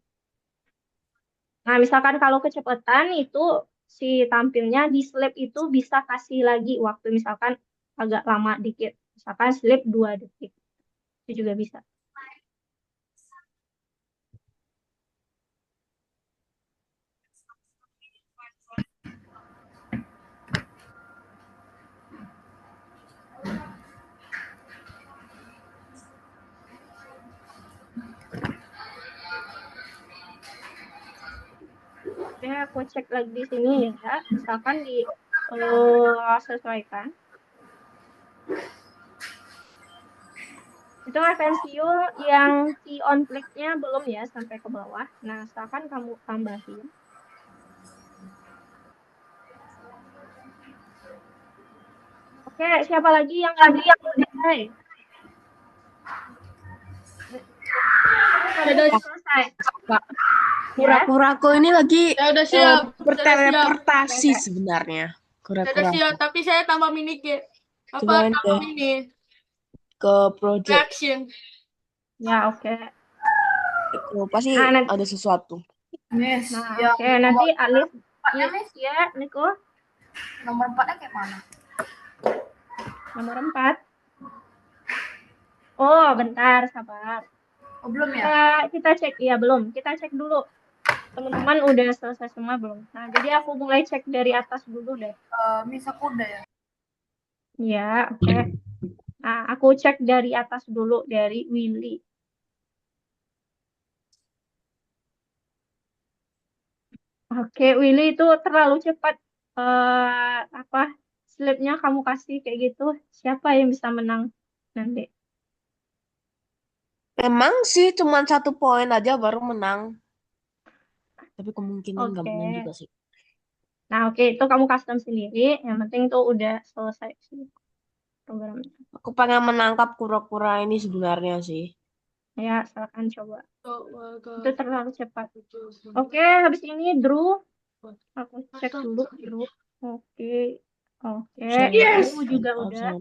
Nah, misalkan kalau kecepatan itu si tampilnya di slip itu bisa kasih lagi waktu misalkan agak lama dikit. Misalkan slip 2 detik. Itu juga bisa. Oke, aku cek lagi di sini ya. Misalkan di sesuaikan. Itu FNCU yang key on click-nya belum ya sampai ke bawah. Nah, misalkan kamu tambahin. Oke, siapa lagi yang selesai? Ada Udah selesai. Ya, Kura-kuraku ini lagi saya udah siap. Saya udah siap. berteleportasi Oke. sebenarnya. Saya udah Kura-kura siap, tapi saya tambah mini game. Cobain Tambah deh. mini ke project. reaction. Ya, oke. Itu pasti Nah, nanti, ada sesuatu. Miss, nah, yang oke. Nanti Alif, empatnya, Miss. ya, Niko, Nomor 4-nya kayak mana? nomor 4. Oh, bentar, sabar. Oh, belum ya? Kita cek, ya belum. Kita cek dulu. Teman-teman udah selesai semua belum? Nah, jadi aku mulai cek dari atas dulu deh. Miss aku udah ya. Ya, oke. Nah, aku cek dari atas dulu, dari Willy. Oke, Willy itu terlalu cepat. Apa, slipnya kamu kasih kayak gitu. Siapa yang bisa menang nanti? Memang sih cuma 1 poin aja baru menang. Tapi kemungkinan nggak Oke. menang juga sih. Nah, oke, itu kamu custom sendiri. Yang penting tuh udah selesai sih programnya. Aku pengen menangkap kura-kura ini sebenarnya sih. Ya, silakan coba. Oh, Itu terlalu cepat. Oke, habis ini Drew. Aku cek dulu Drew. Oke. Oke. Yes! Drew juga udah.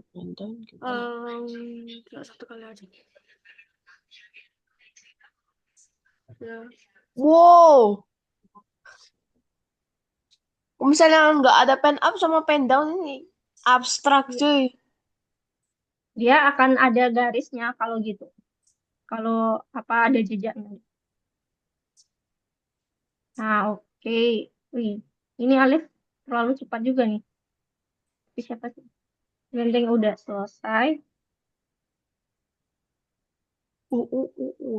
Cuma 1 kali aja. Ya. Wow. Kalau misalnya nggak ada pen up sama pen down ini abstrak cuy. Dia akan ada garisnya kalau gitu. Kalau apa ada jejaknya. Nah, oke. Wih, ini Alif terlalu cepat juga nih. Tapi siapa sih? Yang penting udah selesai.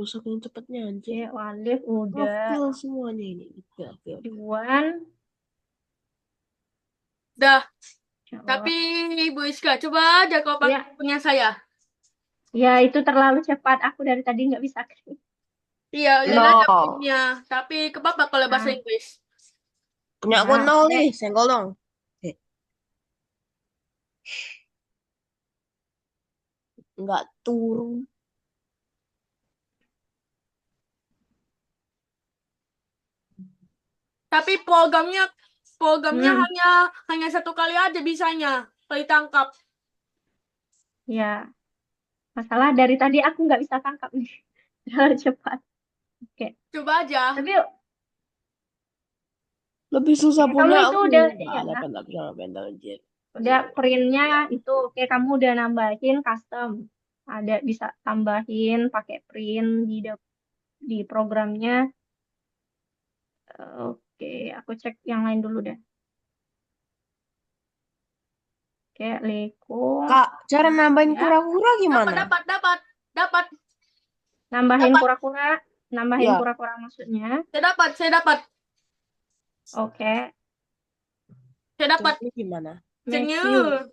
Saking cepatnya anjir. Oke, Alif udah. Ngefeel semuanya ini. Oke. Juan. Dah. Coba. Tapi Ibu Iska, coba aja kau pakai Ya. punya saya. Ya, itu terlalu cepat. Aku dari tadi nggak bisa. Iya, lihat No. aja punya. Tapi kebapa kalau bahasa Nah. Inggris. Punya aku Nah, 0 oke. nih, senggol dong. Nggak turun. Tapi programnya hanya 1 kali aja bisanya. Kalau ditangkap. Ya, masalah dari tadi aku nggak bisa tangkap nih. Terlalu cepat. Oke. Coba aja. Tapi Lebih susah kamu punya itu aku. udah Nggak ya, ada pen up sama pen down anjir. udah printnya itu oke kamu udah nambahin custom. Ada bisa tambahin pakai print di programnya. Oke, aku cek yang lain dulu deh. Oke, Leko. Kak, cara nambahin Ya. kura-kura gimana? Dapat. Nambahin Dapat. kura-kura, nambahin Ya. kura-kura maksudnya. Saya dapat. Oke, Saya dapat. Ini gimana? Matthew.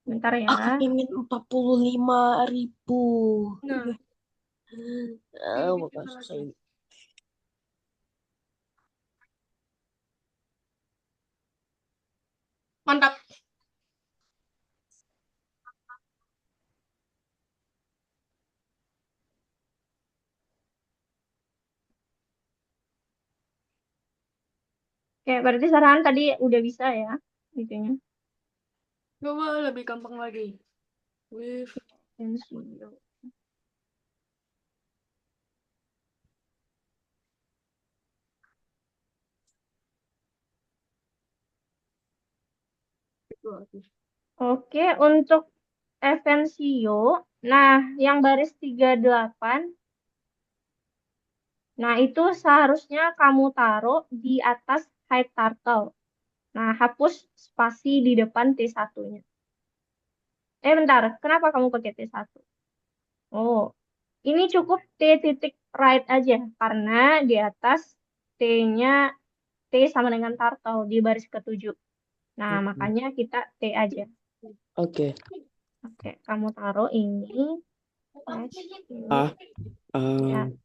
Bentar ya. Aku ingin 45.000. Nah. Bukan susah ini. Mantap. Oke, berarti Sarhan tadi udah bisa ya, gitunya. Coba lebih gampang lagi. With Tensio. Oke, untuk Evencio, nah yang baris 38, nah itu seharusnya kamu taruh di atas high turtle. Nah, hapus spasi di depan T1-nya. Bentar, kenapa kamu pakai T1? Oh, ini cukup T titik right aja, karena di atas T-nya T sama dengan turtle di baris ketujuh. Nah, makanya kita T aja. Oke. Oke, kamu taruh ini. Next, ini Ah, ya. em,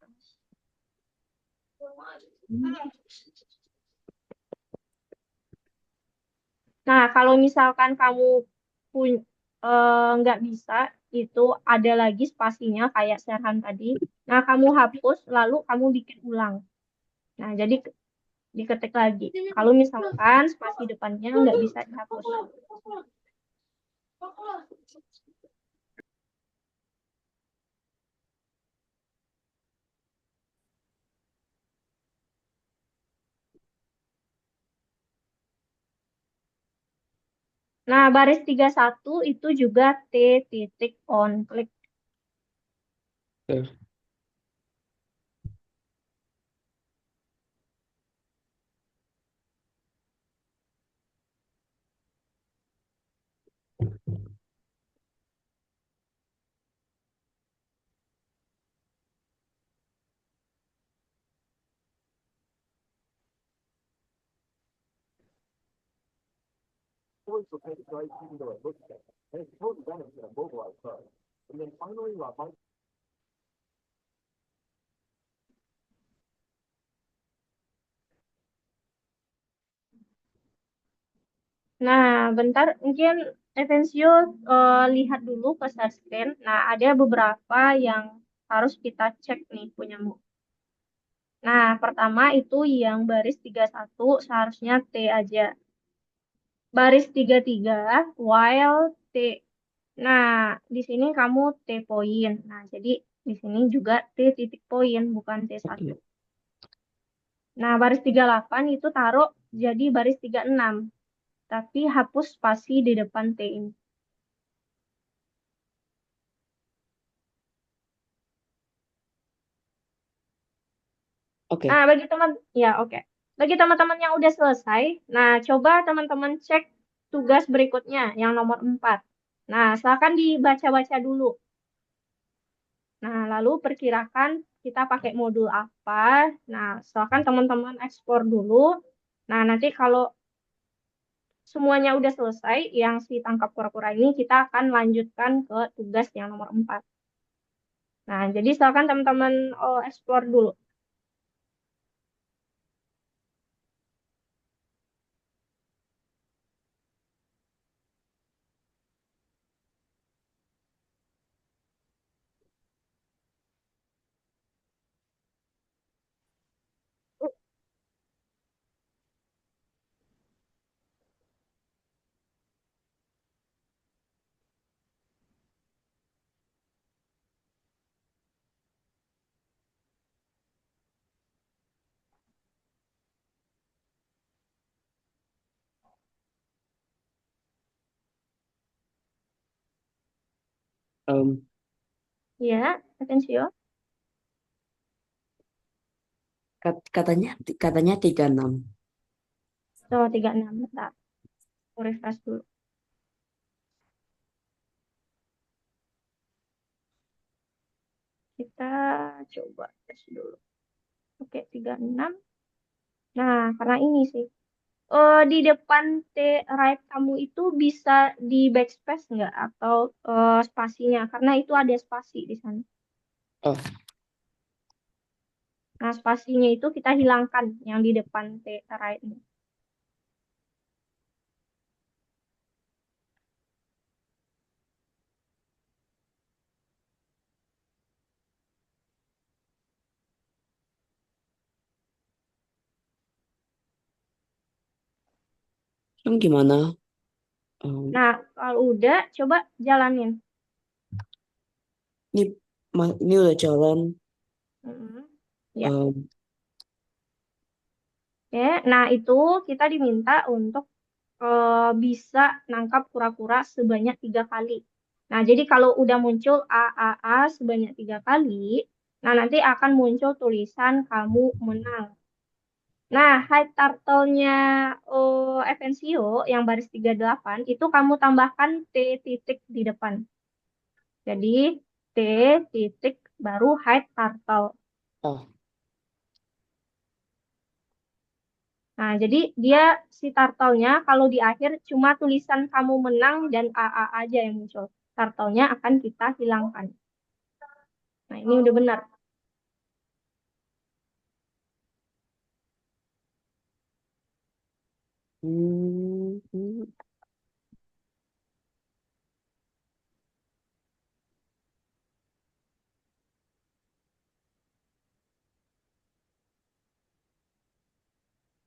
Nah, kalau misalkan kamu pun nggak bisa, itu ada lagi spasinya kayak Serhan tadi. Nah, kamu hapus, lalu kamu bikin ulang. Nah, jadi diketik lagi. Kalau misalkan spasi depannya nggak bisa dihapus. Nah, baris 31 itu juga T titik on klik. oke. Nah, bentar, mungkin Evencio lihat dulu ke share screen. Nah, ada beberapa yang harus kita cek nih punyamu. Nah, pertama itu yang baris 31 seharusnya T aja. Baris 33 while T. Nah, di sini kamu T poin. Nah, jadi di sini juga T titik poin, bukan T1. Oke. Nah, baris 38 itu taruh jadi baris 36. Tapi hapus spasi di depan T ini. Oke. Nah, bagi teman, ya oke. Bagi teman-teman yang udah selesai, nah coba teman-teman cek tugas berikutnya, yang nomor 4. Nah, silakan dibaca-baca dulu. Nah, lalu perkirakan kita pakai modul apa. Nah, silakan teman-teman ekspor dulu. Nah, nanti kalau semuanya udah selesai, yang si tangkap kura-kura ini, kita akan lanjutkan ke tugas yang nomor 4. Nah, jadi silakan teman-teman eksplor dulu. Em, Ya, atensio. katanya 36. So, 36. Bentar. Aku refresh dulu. Kita coba tes dulu. Oke, 36. Nah, karena ini sih. Di depan T right kamu itu bisa di backspace nggak? Atau spasinya? Karena itu ada spasi di sana. Oh, Nah, spasinya itu kita hilangkan yang di depan T right ini. Kan gimana? Em, Nah, kalau udah, coba jalanin. ini ini udah jalan. Mm-mm. Ya, Em, oke. Nah, itu kita diminta untuk bisa nangkap kura-kura sebanyak 3 kali. Nah, jadi kalau udah muncul A sebanyak 3 kali, nah nanti akan muncul tulisan kamu menang. Nah, high turtle-nya Evensio yang baris 38 itu kamu tambahkan T titik di depan. Jadi T titik baru high turtle. oh, Nah, jadi dia si turtle-nya kalau di akhir cuma tulisan kamu menang dan AA aja yang muncul. Turtle-nya akan kita hilangkan. Nah, ini udah benar. hmm, hmm.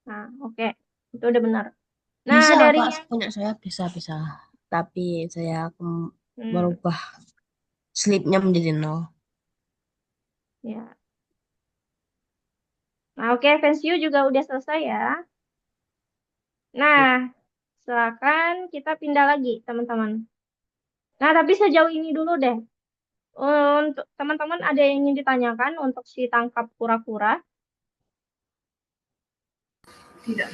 Nah, oke. Itu udah benar. Nah, Bisa, dari Kak, yang punya saya bisa. Tapi saya akan hmm, merubah sleepnya menjadi 0. ya. Nah, oke, Vensiu juga udah selesai ya. Nah, silakan kita pindah lagi, teman-teman. Nah, tapi sejauh ini dulu deh. Untuk teman-teman ada yang ingin ditanyakan untuk si tangkap kura-kura? Tidak.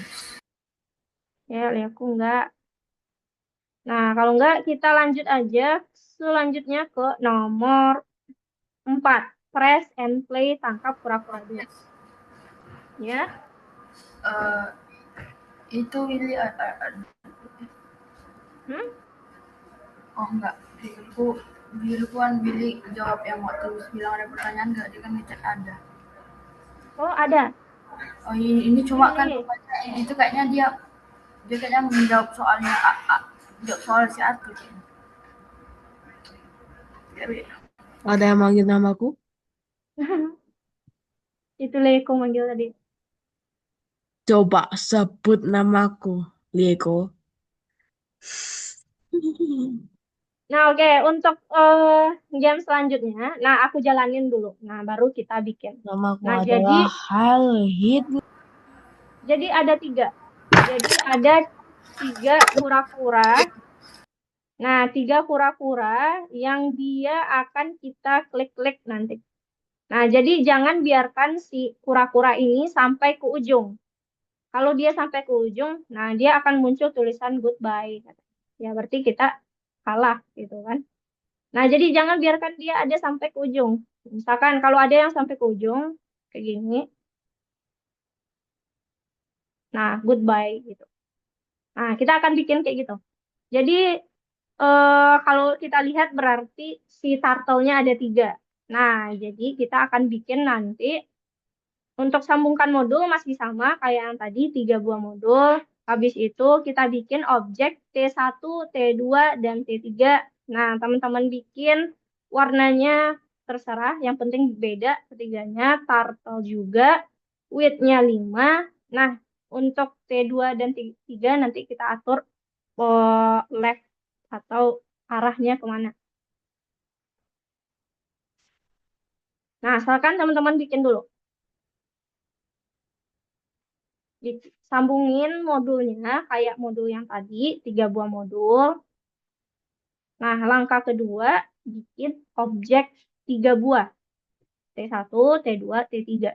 Ya, aku enggak. Nah, kalau enggak kita lanjut aja selanjutnya ke nomor 4. Press and play tangkap kura-kura 2. Ya. Eh, itu Willy Hmm? oh enggak. Willy kan Willy jawab yang waktu bilang ada pertanyaan enggak, dia kan ngecek ada. Oh, ada. Oh ini cuma kan Ini. rupanya itu kayaknya dia kayaknya menjawab soalnya jawab soal si Arthur kayaknya. Ya, Ada yang manggil namaku? Itu Leko manggil tadi. Coba sebut namaku, Lieko. Nah, oke. Untuk game selanjutnya, nah aku jalanin dulu. Nah, baru kita bikin. Namaku Nah, jadi adalah Halhid. jadi ada 3. Jadi ada 3 kura-kura. Nah, 3 kura-kura yang dia akan kita klik-klik nanti. Nah, jadi jangan biarkan si kura-kura ini sampai ke ujung. Kalau dia sampai ke ujung, nah dia akan muncul tulisan goodbye. Ya, berarti kita kalah gitu kan. Nah, jadi jangan biarkan dia ada sampai ke ujung. Misalkan kalau ada yang sampai ke ujung, kayak gini, nah goodbye gitu. Nah, kita akan bikin kayak gitu. Jadi, kalau kita lihat berarti si turtle-nya ada 3. Nah, jadi kita akan bikin nanti untuk sambungkan modul masih sama kayak yang tadi, 3 buah modul. Habis itu kita bikin objek T1, T2, dan T3. Nah, teman-teman bikin warnanya terserah, yang penting beda ketiganya, turtle juga, width-nya 5. Nah, untuk T2 dan T3 nanti kita atur left atau arahnya kemana. Nah, asalkan teman-teman bikin dulu. Sambungin modulnya kayak modul yang tadi, 3 buah modul. Nah, langkah kedua, bikin objek 3 buah. T1, T2, T3.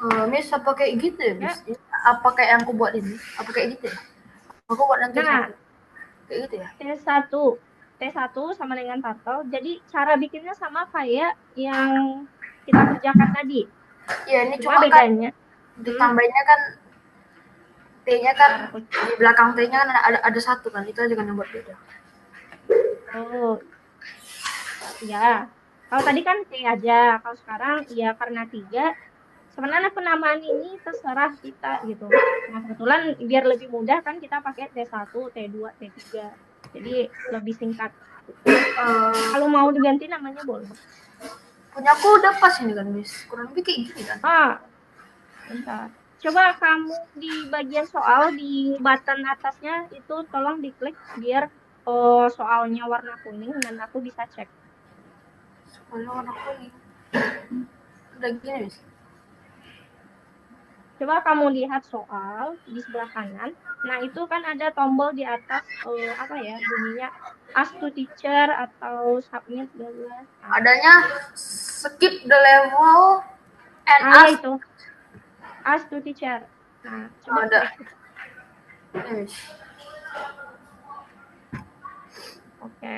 Miss, apa kayak gitu ya, Miss? Ya. Apa kayak yang aku buat ini? Apa kayak gitu ya? Aku buat nanti Nah, satu. Kayak gitu ya? T1. T1 sama dengan turtle. Jadi cara bikinnya sama kayak yang kita kerjakan tadi. Iya, ini Cuma cuma kan bedanya. ditambahinnya kan T-nya kan Bentar, aku- di belakang T-nya kan ada satu kan. Itu aja kan yang buat beda. Oh, ya. Kalau tadi kan T aja. Kalau sekarang ya karena 3. Sebenarnya penamaan ini terserah kita gitu. Nah, kebetulan biar lebih mudah kan kita pakai T1, T2, T3. Jadi lebih singkat. Eh, Kalau mau diganti namanya boleh. punya aku udah pas ini kan, Miss. Kurang lebih kayak gini kan. Ah, bentar. Coba kamu di bagian soal di button atasnya itu tolong diklik biar soalnya warna kuning dan aku bisa cek. Kalau warna kuning. Udah gini, Miss. Coba kamu lihat soal di sebelah kanan. Nah, itu kan ada tombol di atas apa ya bunyinya ask to teacher atau submit bla bla. Nah, Adanya skip the level and ya ask. itu ask to teacher. Nah, coba Ada. klik. Ini, Miss. Oke.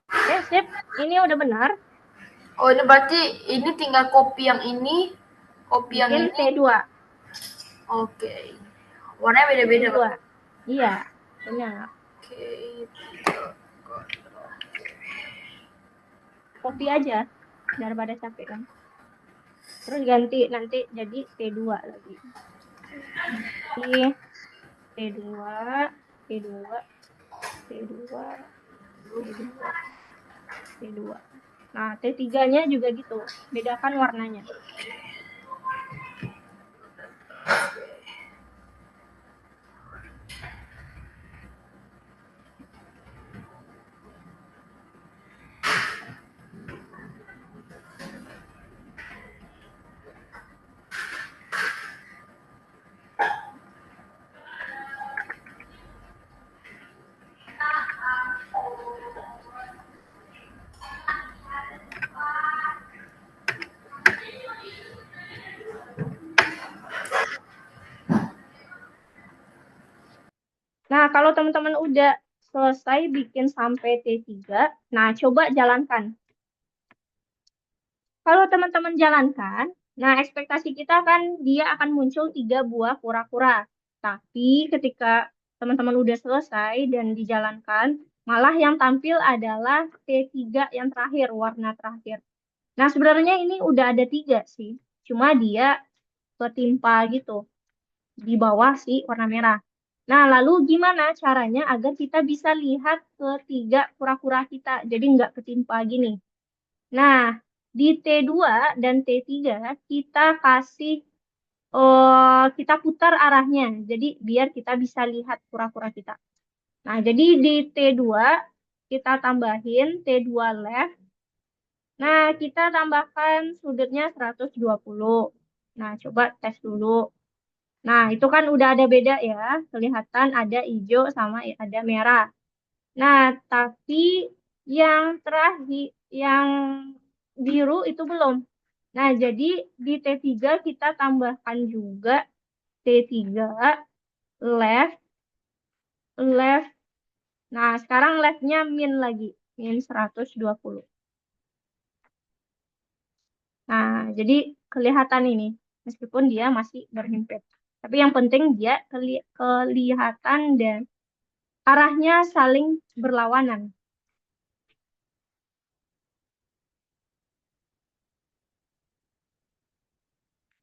Oke, sip. Ini udah benar. Oh, ini berarti ini tinggal copy yang ini, copy yang Bikin ini. T2. Oke. Warnanya beda-beda, T2. Pak. Iya, benar. Oke. Copy aja daripada capek kan. Terus ganti nanti jadi T2 lagi. Jadi T2, T2, T2, T2, T2. Nah, T3-nya juga gitu. Bedakan warnanya. Nah, kalau teman-teman udah selesai bikin sampai T3, nah coba jalankan. Kalau teman-teman jalankan, nah ekspektasi kita kan dia akan muncul 3 buah kura-kura. Tapi ketika teman-teman udah selesai dan dijalankan, malah yang tampil adalah T3 yang terakhir, warna terakhir. Nah, sebenarnya ini udah ada 3 sih. Cuma dia ketimpa gitu di bawah si warna merah. Nah, lalu gimana caranya agar kita bisa lihat ketiga kura-kura kita, jadi nggak ketimpa gini. Nah, di T2 dan T3 kita kasih, kita putar arahnya, jadi biar kita bisa lihat kura-kura kita. Nah, jadi di T2 kita tambahin T2 left. Nah, kita tambahkan sudutnya 120. Nah, coba tes dulu. Nah, itu kan udah ada beda ya. Kelihatan ada hijau sama ada merah. Nah, tapi yang terakhir, yang biru itu belum. Nah, jadi di T3 kita tambahkan juga T3 left, left. Nah, sekarang leftnya min lagi. Min 120. Nah, jadi kelihatan ini. Meskipun dia masih berhimpit. Tapi yang penting dia kelihatan dan arahnya saling berlawanan.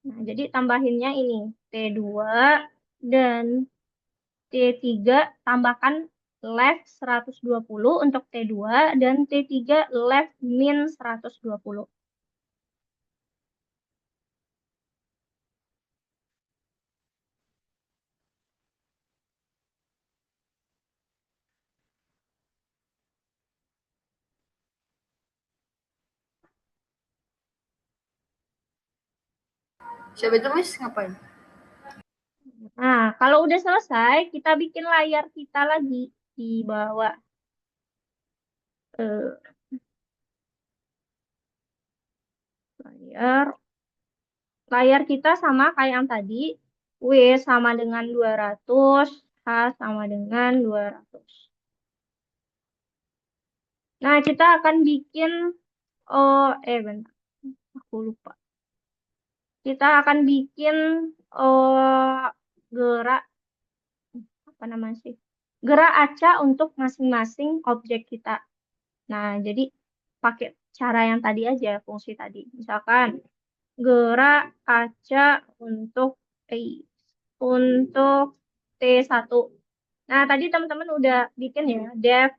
Nah, jadi tambahinnya ini T2 dan T3 tambahkan left 120 untuk T2 dan T3 left min 120. Siapa itu, Miss? Ngapain? Nah, kalau udah selesai, kita bikin layar kita lagi di bawah. layar kita sama kayak yang tadi. W sama dengan 200, H sama dengan 200. Nah, kita akan bikin, bentar, aku lupa. Kita akan bikin gerak, apa namanya sih? Gerak acak untuk masing-masing objek kita. Nah, jadi pakai cara yang tadi aja, fungsi tadi. Misalkan, gerak acak untuk T1. Nah, tadi teman-teman udah bikin ya, def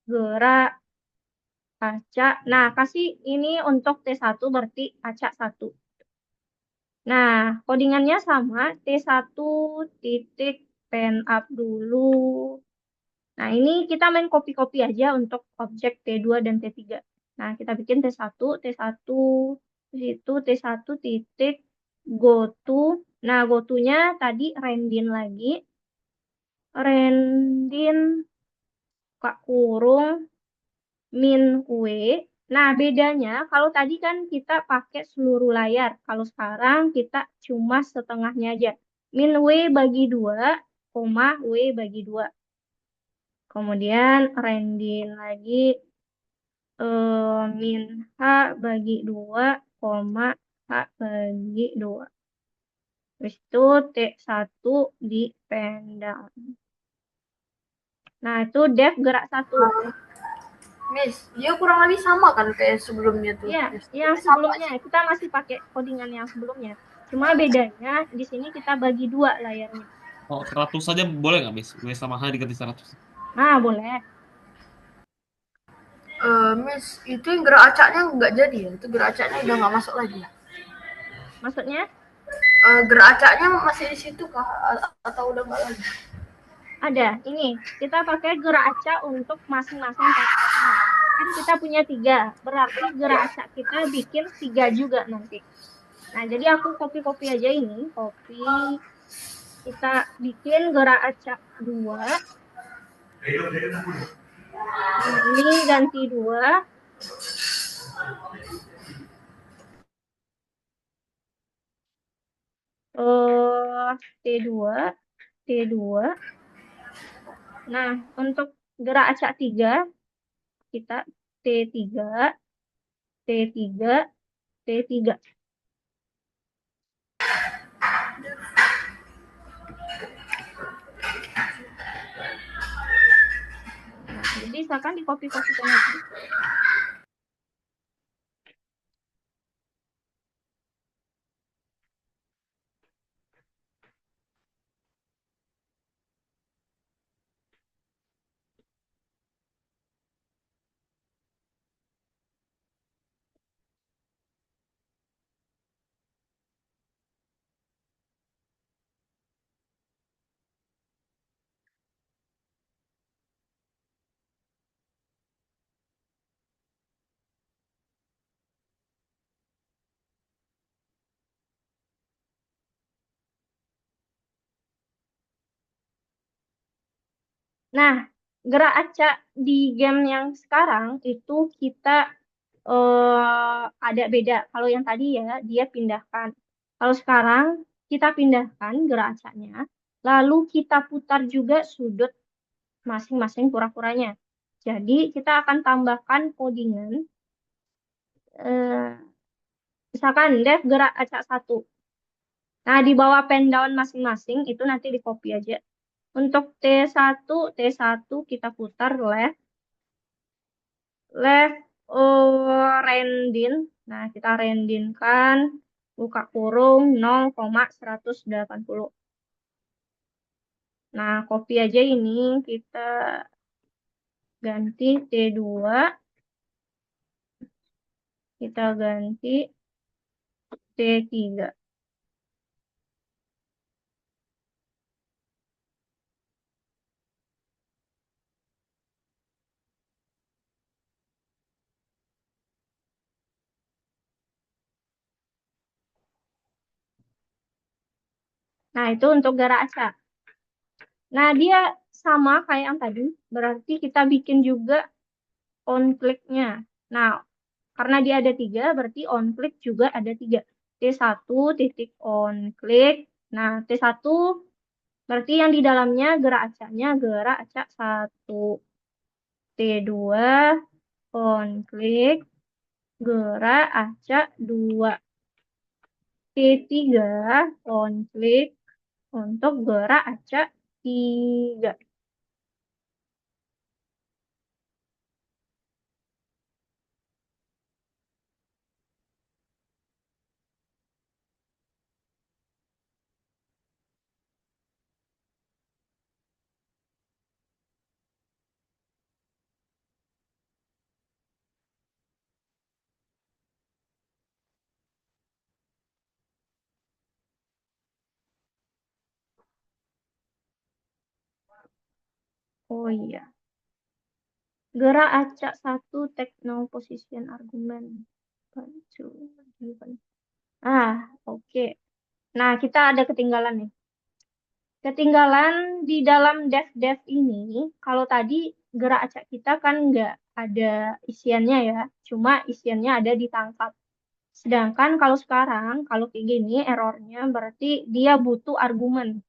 gerak acak. Nah, kasih ini untuk T1 berarti acak 1. Nah, codingannya sama, T1 titik pen up dulu. Nah, ini kita main copy-copy aja untuk objek T2 dan T3. Nah, kita bikin T1 di situ T1 titik go to. Nah, go to-nya tadi rendin lagi. Rendin buka kurung min W. Nah, bedanya kalau tadi kan kita pakai seluruh layar. Kalau sekarang kita cuma setengahnya aja. Min W bagi 2, koma W bagi 2. Kemudian rendin lagi min H bagi 2, koma H bagi 2. Terus itu T1 dipendang. Nah, itu def gerak 1. Miss, dia kurang lebih sama kan kayak sebelumnya tuh. Iya, Miss. yang Sama sebelumnya sih. kita masih pakai codingan yang sebelumnya. Cuma bedanya di sini kita bagi 2 layarnya. Oh, 100 saja boleh nggak, Miss? W sama H diganti 100. Nah, boleh. Miss, itu yang gerak acaknya nggak jadi ya? Itu gerak acaknya udah nggak masuk lagi. Maksudnya Gerak acaknya masih di situ kah? Atau udah nggak lagi? ada. Ini kita pakai gerak acak untuk masing-masing karakternya. Kan kita punya 3. Berarti gerak acak kita bikin 3 juga nanti. Nah, jadi aku copy-copy aja ini. Copy. Kita bikin gerak acak 2. Nah, ini ganti 2. T2. Nah, untuk gerak acak 3, kita T3, T3, T3. Nah, jadi misalkan di copy-copykan lagi. Nah, gerak acak di game yang sekarang itu kita ada beda. Kalau yang tadi ya, dia pindahkan. Kalau sekarang kita pindahkan gerak acaknya, lalu kita putar juga sudut masing-masing kura-kuranya. Jadi kita akan tambahkan codingan. Misalkan def gerak acak 1. Nah, di bawah pen down masing-masing itu nanti di copy aja. Untuk T1 kita putar left rendin. Nah, kita rendinkan buka kurung 0,180. Nah, copy aja ini kita ganti T2. Kita ganti T3. Nah, itu untuk gerak acak. Nah, dia sama kayak yang tadi. Berarti kita bikin juga on click-nya. Nah, Karena dia ada 3, berarti on click juga ada 3. T1 titik on click. Nah, T1 berarti yang di dalamnya gerak acaknya gerak acak 1. T2 on click gerak acak 2. T3 on click untuk gerak acak 3. Oh iya. Gerak acak 1 take no position argument. Oke. Nah, kita ada ketinggalan nih. Ketinggalan di dalam dev ini, kalau tadi gerak acak kita kan nggak ada isiannya ya, cuma isiannya ada ditangkap. Sedangkan kalau sekarang, kalau kayak gini errornya berarti dia butuh argumen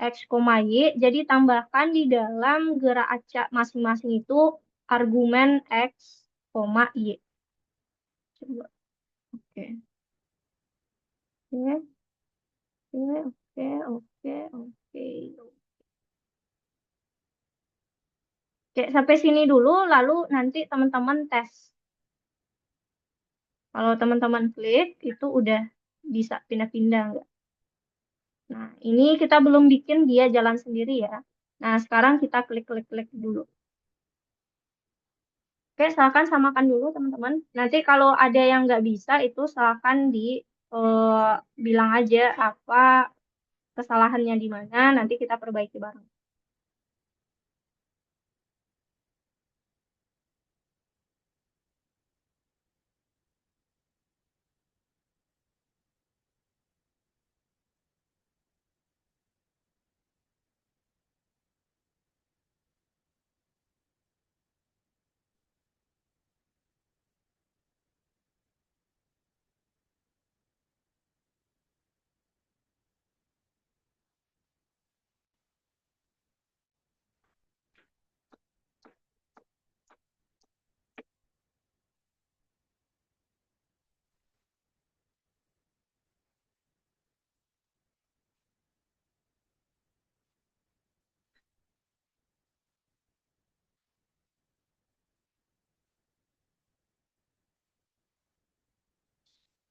X, Y, jadi tambahkan di dalam gerak acak masing-masing itu argumen X, Y. Coba. Oke. Oke. Oke. Oke, sampai sini dulu, lalu nanti teman-teman tes. Kalau teman-teman klik, itu udah bisa pindah-pindah nggak? Nah, ini kita belum bikin dia jalan sendiri ya. Nah, sekarang kita klik-klik-klik dulu. Oke, silakan samakan dulu teman-teman. Nanti kalau ada yang nggak bisa, itu silakan bilang aja apa kesalahannya di mana, nanti kita perbaiki bareng.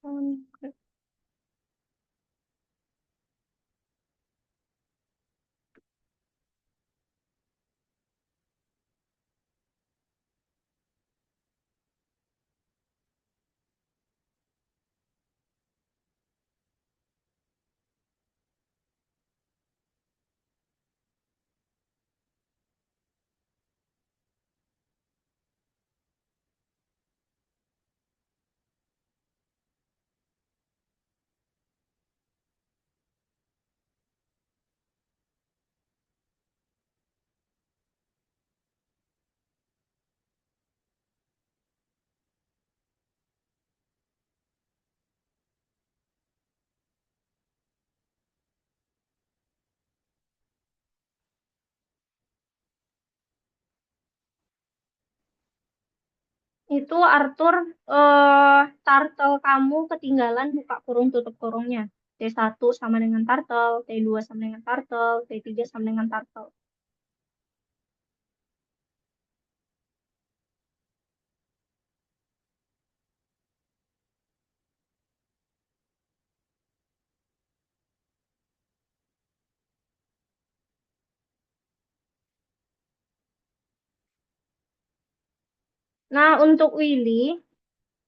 Oke. Itu Arthur, turtle kamu ketinggalan buka kurung tutup kurungnya. T1 sama dengan turtle, T2 sama dengan turtle, T3 sama dengan turtle. Nah, untuk Willy,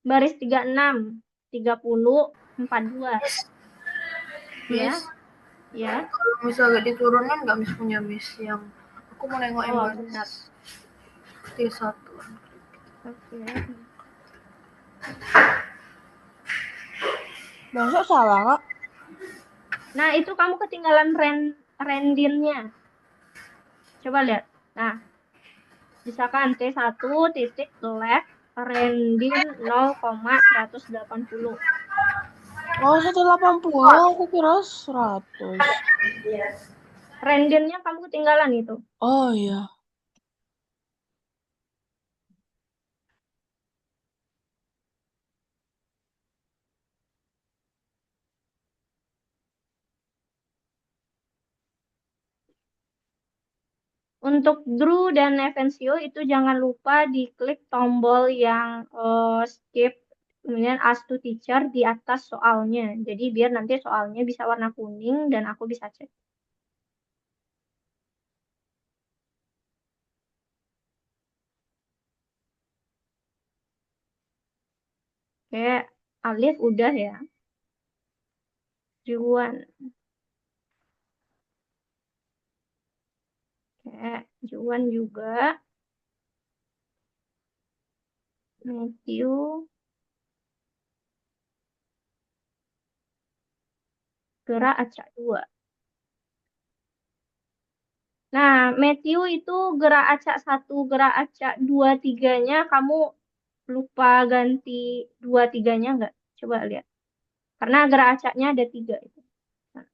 baris 36, 30, 42. Ya, Miss, ya. kalau misalnya diturunin nggak Miss punya Miss yang aku mau nengok yang Oh, baris benar. T1. Oke. Masa salah, Kak? Nah, itu kamu ketinggalan rendinnya. Coba lihat. Nah, misalkan T1 titik left Rendin 0,180. Oh, 180. Aku kira 100. Rendinnya kamu ketinggalan itu. Oh iya. Untuk Drew dan Evencio itu jangan lupa diklik tombol yang skip, kemudian ask to teacher di atas soalnya. Jadi biar nanti soalnya bisa warna kuning dan aku bisa cek. Oke, Alif udah ya. Juan. Oke, Juan juga. Matthew. Gerak acak 2. Nah, Matthew itu gerak acak 1, gerak acak 2, 3-nya kamu lupa ganti 2, 3-nya nggak? Coba lihat. Karena gerak acaknya ada 3 itu. Nah,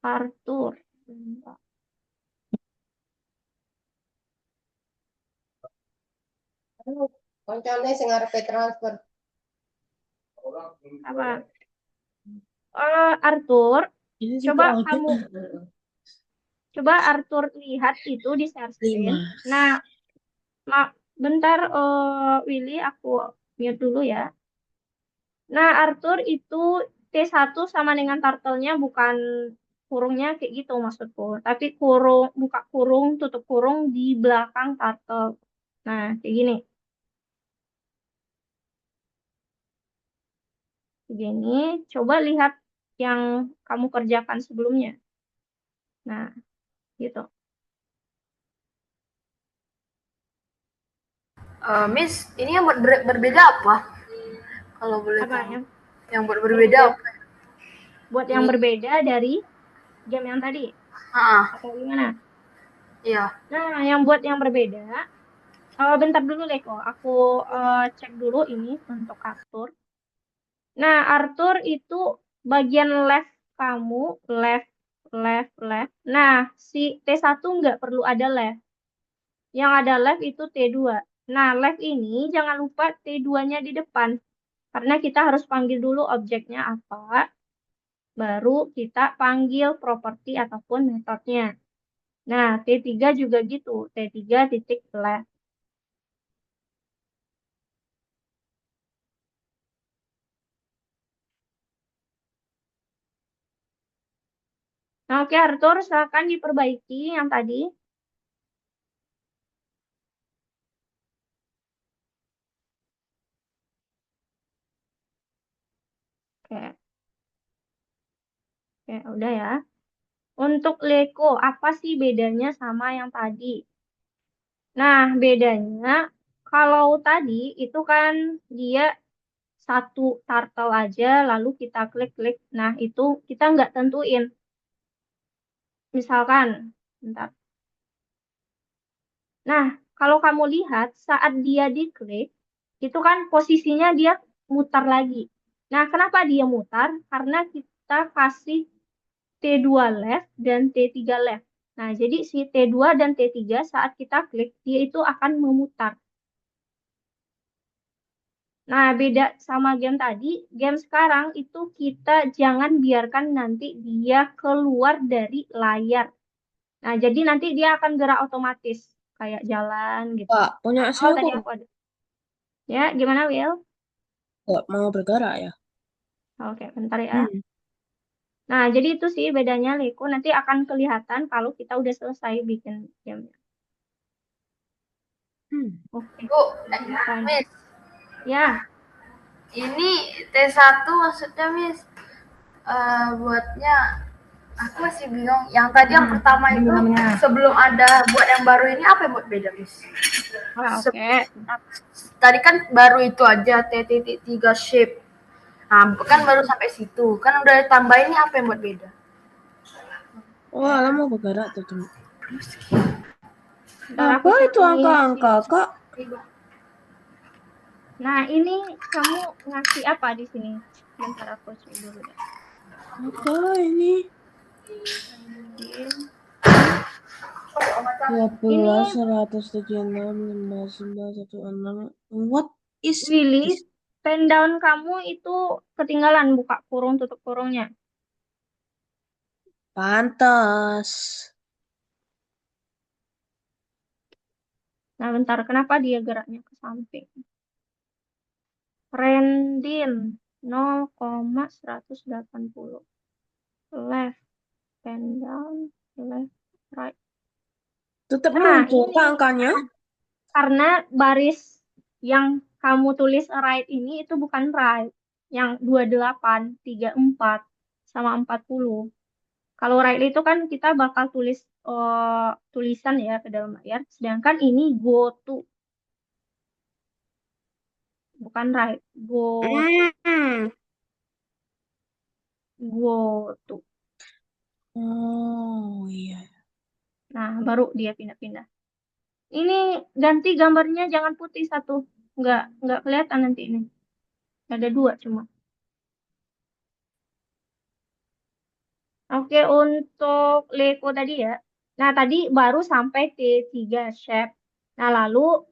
Arthur. Koncone sing arepe transfer. Apa? Arthur, Ini coba juga ada. kamu Arthur lihat itu di share screen. 5. Nah, bentar Willy aku mute dulu ya. Nah, Arthur itu T1 sama dengan turtle-nya bukan kurungnya kayak gitu maksudku. Tapi buka kurung, tutup kurung di belakang turtle. Nah, kayak gini. Begini, coba lihat yang kamu kerjakan sebelumnya. Nah, gitu. Miss, ini yang berbeda apa? Kalau boleh Apa tahu. yang Yang berbeda apa? buat yang berbeda dari game yang tadi? Atau gimana? Iya. Nah, yang buat yang berbeda, bentar dulu Leko, aku cek dulu ini untuk Arthur. Nah, Arthur itu bagian left kamu, left, left, left. Nah, si T1 nggak perlu ada left. Yang ada left itu T2. Nah, left ini jangan lupa T2-nya di depan. Karena kita harus panggil dulu objeknya apa, baru kita panggil properti ataupun metodenya. Nah, T3 juga gitu, T3 titik left. Nah, oke Arthur, silakan diperbaiki yang tadi. Oke, oke, udah ya. Untuk Leko, apa sih bedanya sama yang tadi? Nah, bedanya kalau tadi itu kan dia satu turtle aja, lalu kita klik-klik. Nah, itu kita nggak tentuin. Misalkan, bentar. Nah, kalau kamu lihat saat dia diklik, itu kan posisinya dia mutar lagi. Nah, kenapa dia mutar? Karena kita kasih T2 left dan T3 left. Nah, jadi si T2 dan T3 saat kita klik, dia itu akan memutar. Nah, beda sama game tadi, game sekarang itu kita jangan biarkan nanti dia keluar dari layar. Nah, jadi nanti dia akan gerak otomatis, kayak jalan gitu. Pak, punya Oh, saya tadi kok aku ada. Ya, gimana, Will? nggak mau bergerak ya? Oke, bentar ya. Nah, jadi itu sih bedanya Leko. Nanti akan kelihatan kalau kita udah selesai bikin game. Oke, Bu, silakan. Miss, Ya, ini T1 maksudnya Miss buatnya aku masih bingung. Yang tadi yang pertama itu sebelum ada buat yang baru ini apa yang buat beda Miss? oke. Tadi kan baru itu aja T3 shape. Nah, kan baru sampai situ. Kan udah ditambahin ini apa yang buat beda? Wah, lama bergerak tuh. Ntar aku Apa itu cek ini angka-angka, sih. Kak? Nah, ini kamu ngasih apa di sini? Bentar aku cek dulu deh. Apa ini? Randin. 12, 176, 59, 16. What is Willy, this? pen down kamu itu ketinggalan buka kurung tutup kurungnya. Pantas. Nah, bentar, kenapa dia geraknya ke samping? Randin 0,180. Left, pen down, left, right. Tetap Nah, muncul ini Kak angkanya? karena baris yang kamu tulis right ini itu bukan right. Yang 28, 34, sama 40. Kalau right itu kan kita bakal tulis tulisan ya ke dalam layar. Sedangkan ini go to. Bukan right. Go to. Oh iya. Nah, baru dia pindah-pindah. Ini ganti gambarnya jangan putih satu. Nggak kelihatan nanti ini. Ada dua cuma. Oke, untuk Leko tadi ya. Nah, tadi baru sampai T3 shape. Nah, lalu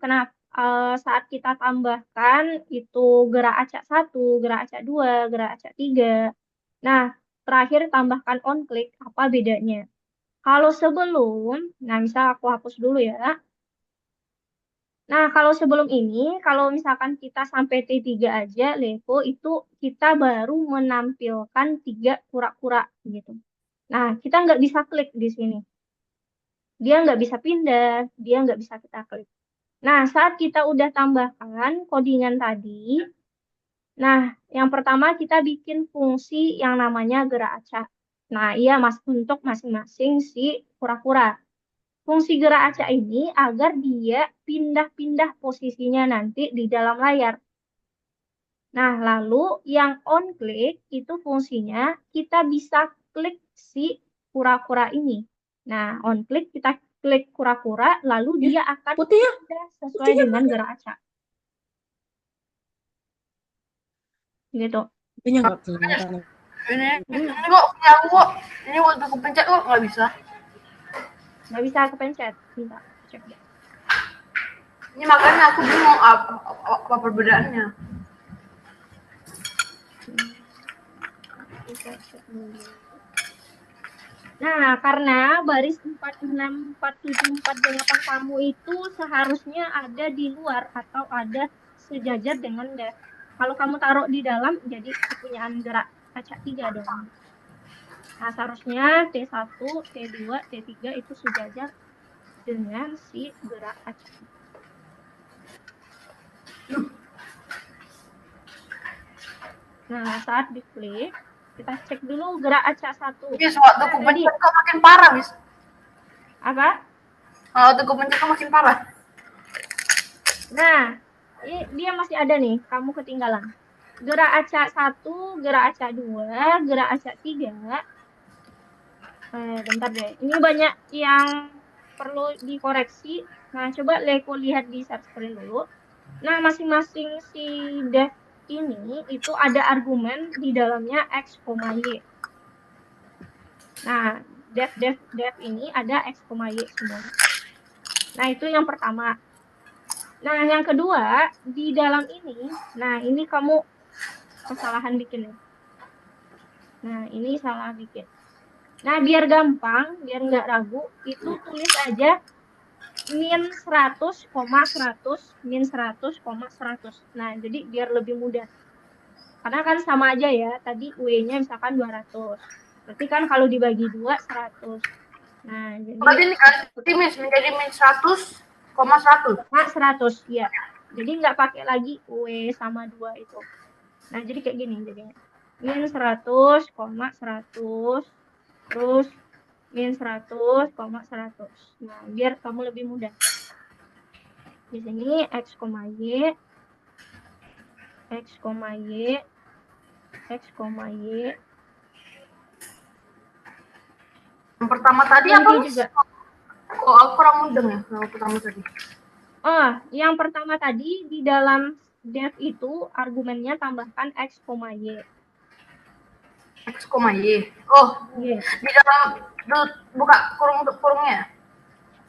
saat kita tambahkan itu gerak acak 1, gerak acak 2, gerak acak 3. Nah, terakhir tambahkan on click, apa bedanya? Kalau sebelum, nah misal aku hapus dulu ya. Nah, kalau sebelum ini, kalau misalkan kita sampai T3 aja, Leko itu kita baru menampilkan 3 kura-kura gitu. Nah, kita nggak bisa klik di sini. Dia nggak bisa pindah, dia nggak bisa kita klik. Nah, saat kita udah tambahkan codingan tadi, nah, yang pertama kita bikin fungsi yang namanya gerak acak. Nah, iya mas untuk masing-masing si kura-kura. Fungsi gerak acak ini agar dia pindah-pindah posisinya nanti di dalam layar. Nah, lalu yang on click itu fungsinya kita bisa klik si kura-kura ini. Nah, on click kita klik kura-kura, lalu dia akan Putih ya? pindah sesuai Putihnya dengan gerak acak. Gitu. Putihnya nggak kelihatan. Ini kok punya aku kok. Ini waktu aku pencet kok nggak bisa. Nggak bisa kepencet. Bentar, cek deh. Ini makanya aku bingung apa perbedaannya. Kita cek dulu. Nah, karena baris 46, 47, 48 kamu itu seharusnya ada di luar atau ada sejajar dengan def. Kalau kamu taruh di dalam, jadi kepunyaan gerak acak 3 dong. Nah, seharusnya T1, T2, T3 itu sejajar dengan si gerak acak. Nah, saat diklik, kita cek dulu gerak acak 1. Bis, waktu aku tadi pencet kok makin parah, Bis. apa? Waktu aku pencet kok makin parah. Nah, ini dia masih ada nih, kamu ketinggalan. Gerak acak 1, gerak acak 2, gerak acak 3. Bentar deh, ini banyak yang perlu dikoreksi. Nah, coba Leko lihat di share screen dulu. Nah, masing-masing si def ini itu ada argumen di dalamnya X, Y. Nah, def ini ada X, Y semuanya. Nah, itu yang pertama. Nah, yang kedua, di dalam ini, nah ini kamu kesalahan bikin nih. Nah, ini salah bikin. Nah, biar gampang, biar nggak ragu, itu tulis aja min 100, 100, min 100, 100. Nah, jadi biar lebih mudah. Karena kan sama aja ya, tadi W-nya misalkan 200. Berarti kan kalau dibagi 2, 100. Nah, jadi Berarti ini kan menjadi min 100, 100. Nah, 100, ya. Jadi nggak pakai lagi W sama 2 itu. Nah, jadi kayak gini jadinya. Min 100, 100, terus min 100, 100. Nah, biar kamu lebih mudah. Di sini X, Y, X, Y, X, Y. Yang pertama tadi Ini apa, Bis? juga. Aku Oh, aku kurang mudeng ya yang pertama tadi. Oh, yang pertama tadi di dalam def itu argumennya tambahkan X, Y. X, Y. Oh, Y. di dalam buka kurungnya.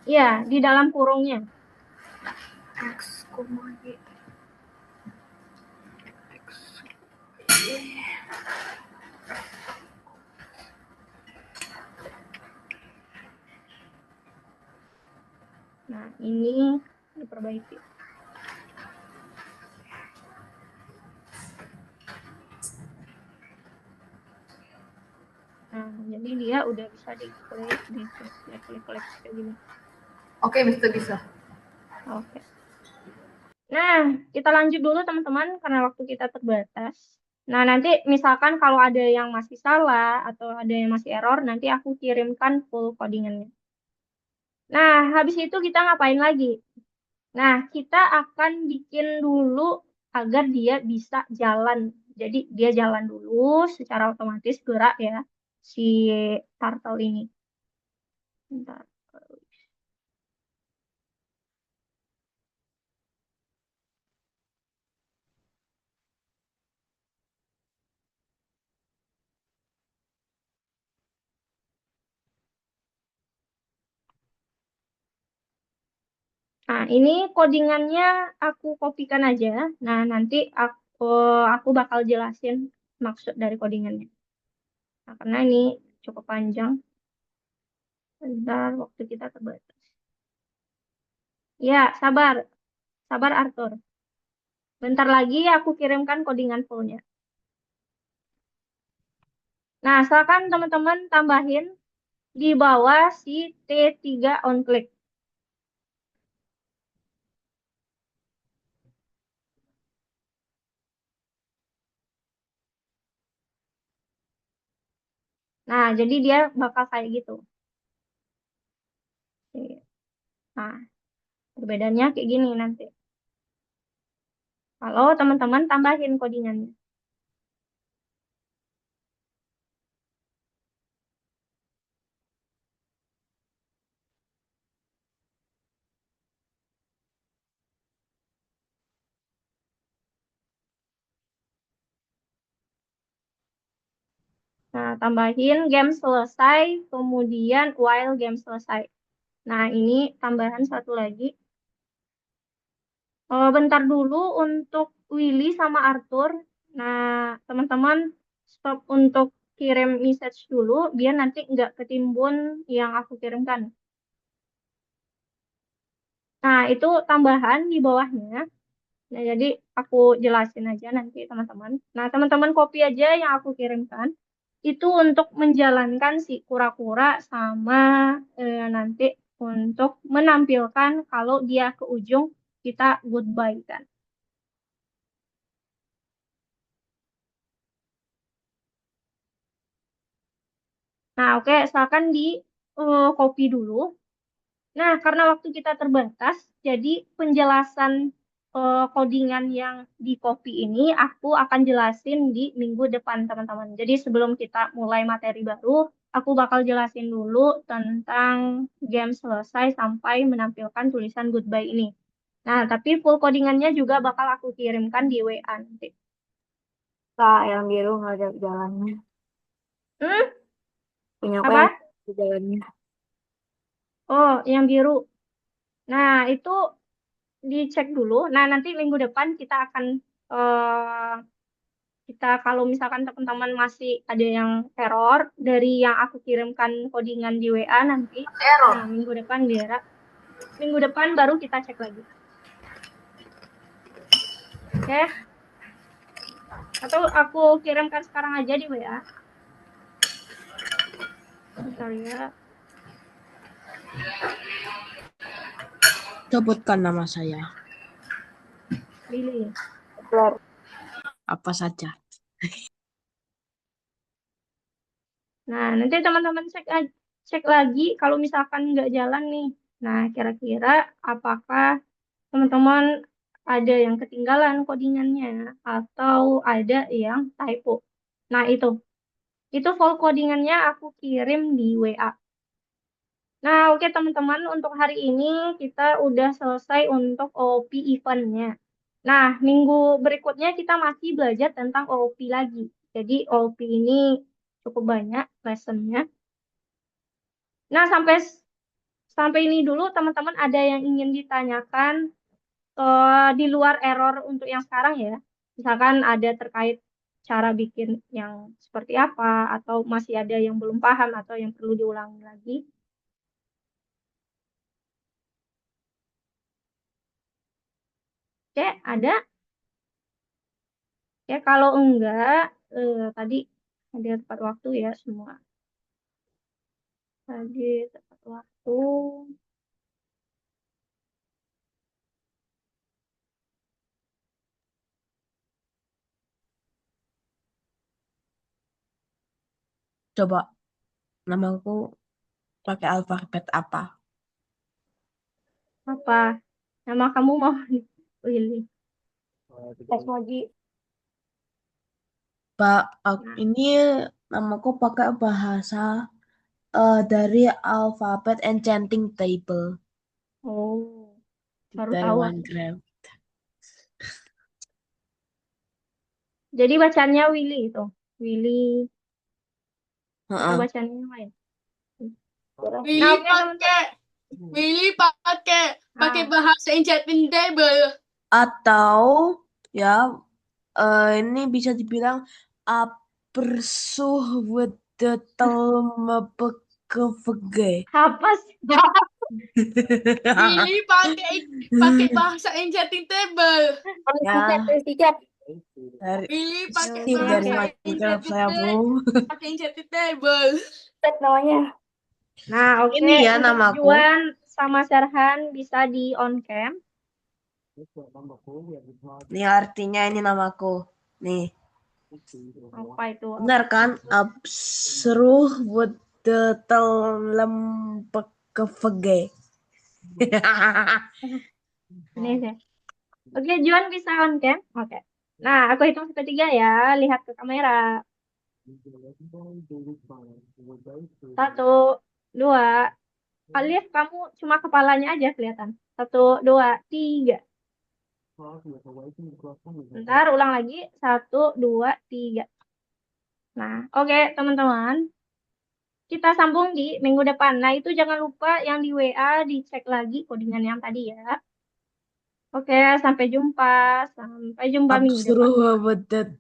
Iya, di dalam kurungnya. X, Y. Nah, ini diperbaiki. Nah, jadi dia udah bisa diklik, diklik kayak gini. Oke, bisa. Oke. Nah, kita lanjut dulu teman-teman karena waktu kita terbatas. Nah, nanti misalkan kalau ada yang masih salah atau ada yang masih error, nanti aku kirimkan full codingannya. Nah, habis itu kita ngapain lagi? Nah, kita akan bikin dulu agar dia bisa jalan. Jadi dia jalan dulu secara otomatis gerak ya si turtle ini. Bentar. Nah, ini codingannya aku kopikan aja. Nah, nanti aku bakal jelasin maksud dari codingannya. Nah, karena ini cukup panjang. Bentar, waktu kita terbatas. Ya, sabar. Sabar, Arthur. Bentar lagi aku kirimkan codingan fullnya. Nah, asalkan teman-teman tambahin di bawah si T3 on click. Nah, jadi dia bakal kayak gitu. Nah, perbedaannya kayak gini nanti. Kalau teman-teman tambahin codingannya. Nah, tambahin game selesai, kemudian while game selesai. Nah, ini tambahan satu lagi. Bentar dulu untuk Willy sama Arthur. Nah, teman-teman stop untuk kirim message dulu, biar nanti nggak ketimbun yang aku kirimkan. Nah, itu tambahan di bawahnya. Nah, jadi aku jelasin aja nanti teman-teman. Nah, teman-teman copy aja yang aku kirimkan. Itu untuk menjalankan si kura-kura sama nanti untuk menampilkan kalau dia ke ujung kita goodbye kan. Nah, oke, silakan di copy dulu. Nah, karena waktu kita terbatas, jadi penjelasan codingan yang di copy ini aku akan jelasin di minggu depan, teman-teman. Jadi sebelum kita mulai materi baru, aku bakal jelasin dulu tentang game selesai sampai menampilkan tulisan goodbye ini. Nah, tapi full codingannya juga bakal aku kirimkan di WA nanti. Kak, yang biru nggak ada jalannya. Hmm? Punya aku Apa? yang ada jalannya. Oh, yang biru. Nah, itu dicek dulu. Nah, nanti minggu depan kita akan kita kalau misalkan teman-teman masih ada yang error dari yang aku kirimkan codingan di WA nanti. Error. Nah, minggu depan baru kita cek lagi. Oke? Atau aku kirimkan sekarang aja di WA. Bentar ya. Sebutkan nama saya. Lili. Apa saja. Nah, nanti teman-teman cek lagi kalau misalkan nggak jalan nih. Nah, kira-kira apakah teman-teman ada yang ketinggalan codingannya atau ada yang typo. Nah, itu full codingannya aku kirim di WA. Nah, oke teman-teman, untuk hari ini kita udah selesai untuk OOP eventnya. Nah, minggu berikutnya kita masih belajar tentang OOP lagi. Jadi OOP ini cukup banyak lessonnya. Nah, sampai ini dulu teman-teman ada yang ingin ditanyakan di luar error untuk yang sekarang ya. Misalkan ada terkait cara bikin yang seperti apa, atau masih ada yang belum paham atau yang perlu diulangi lagi. Oke, ada? Ya, kalau enggak, tadi ada tepat waktu ya semua. Tadi tepat waktu. Coba namaku pakai alfabet apa? Apa? Nama kamu mau Willy. Teknologi. Pak, Nah, ini namaku pakai bahasa dari alfabet enchanting table oh, baru dari tahu aku. Minecraft. Jadi bacanya Willy itu. Willy. Atau Heeh. bacanya apa ya? Nah, Willy oke teman-teman. pakai pakai Nah, bahasa enchanting table. Atau ya ini bisa dibilang apersuh wedettelmepekevege. apa sih? Willy pakai bahasa enchanting table. Ya, Tiket. dari Willy pakai Steve dari bahasa Minecraft enchanting saya, table. Bro. Pakai enchanting table. Tiket namanya. Nah, oke. Ini ya Untuk namaku. Juan sama Serhan bisa di on cam. Nih artinya ini namaku. Nih, Apa itu? benar kan? Absruh wedettelmepekevege. Ini sih. Oke, Juan bisa on cam. Oke. Nah, aku hitung sampai 3 ya. Lihat ke kamera. 1, 2. Alif, kamu cuma kepalanya aja kelihatan. 1, 2, 3. Bentar, ulang lagi. 1, 2, 3. Nah, oke teman-teman. Kita sambung di minggu depan. Nah, itu jangan lupa yang di WA dicek lagi codingan yang tadi ya. Oke, sampai jumpa. Sampai jumpa minggu depan. Absruh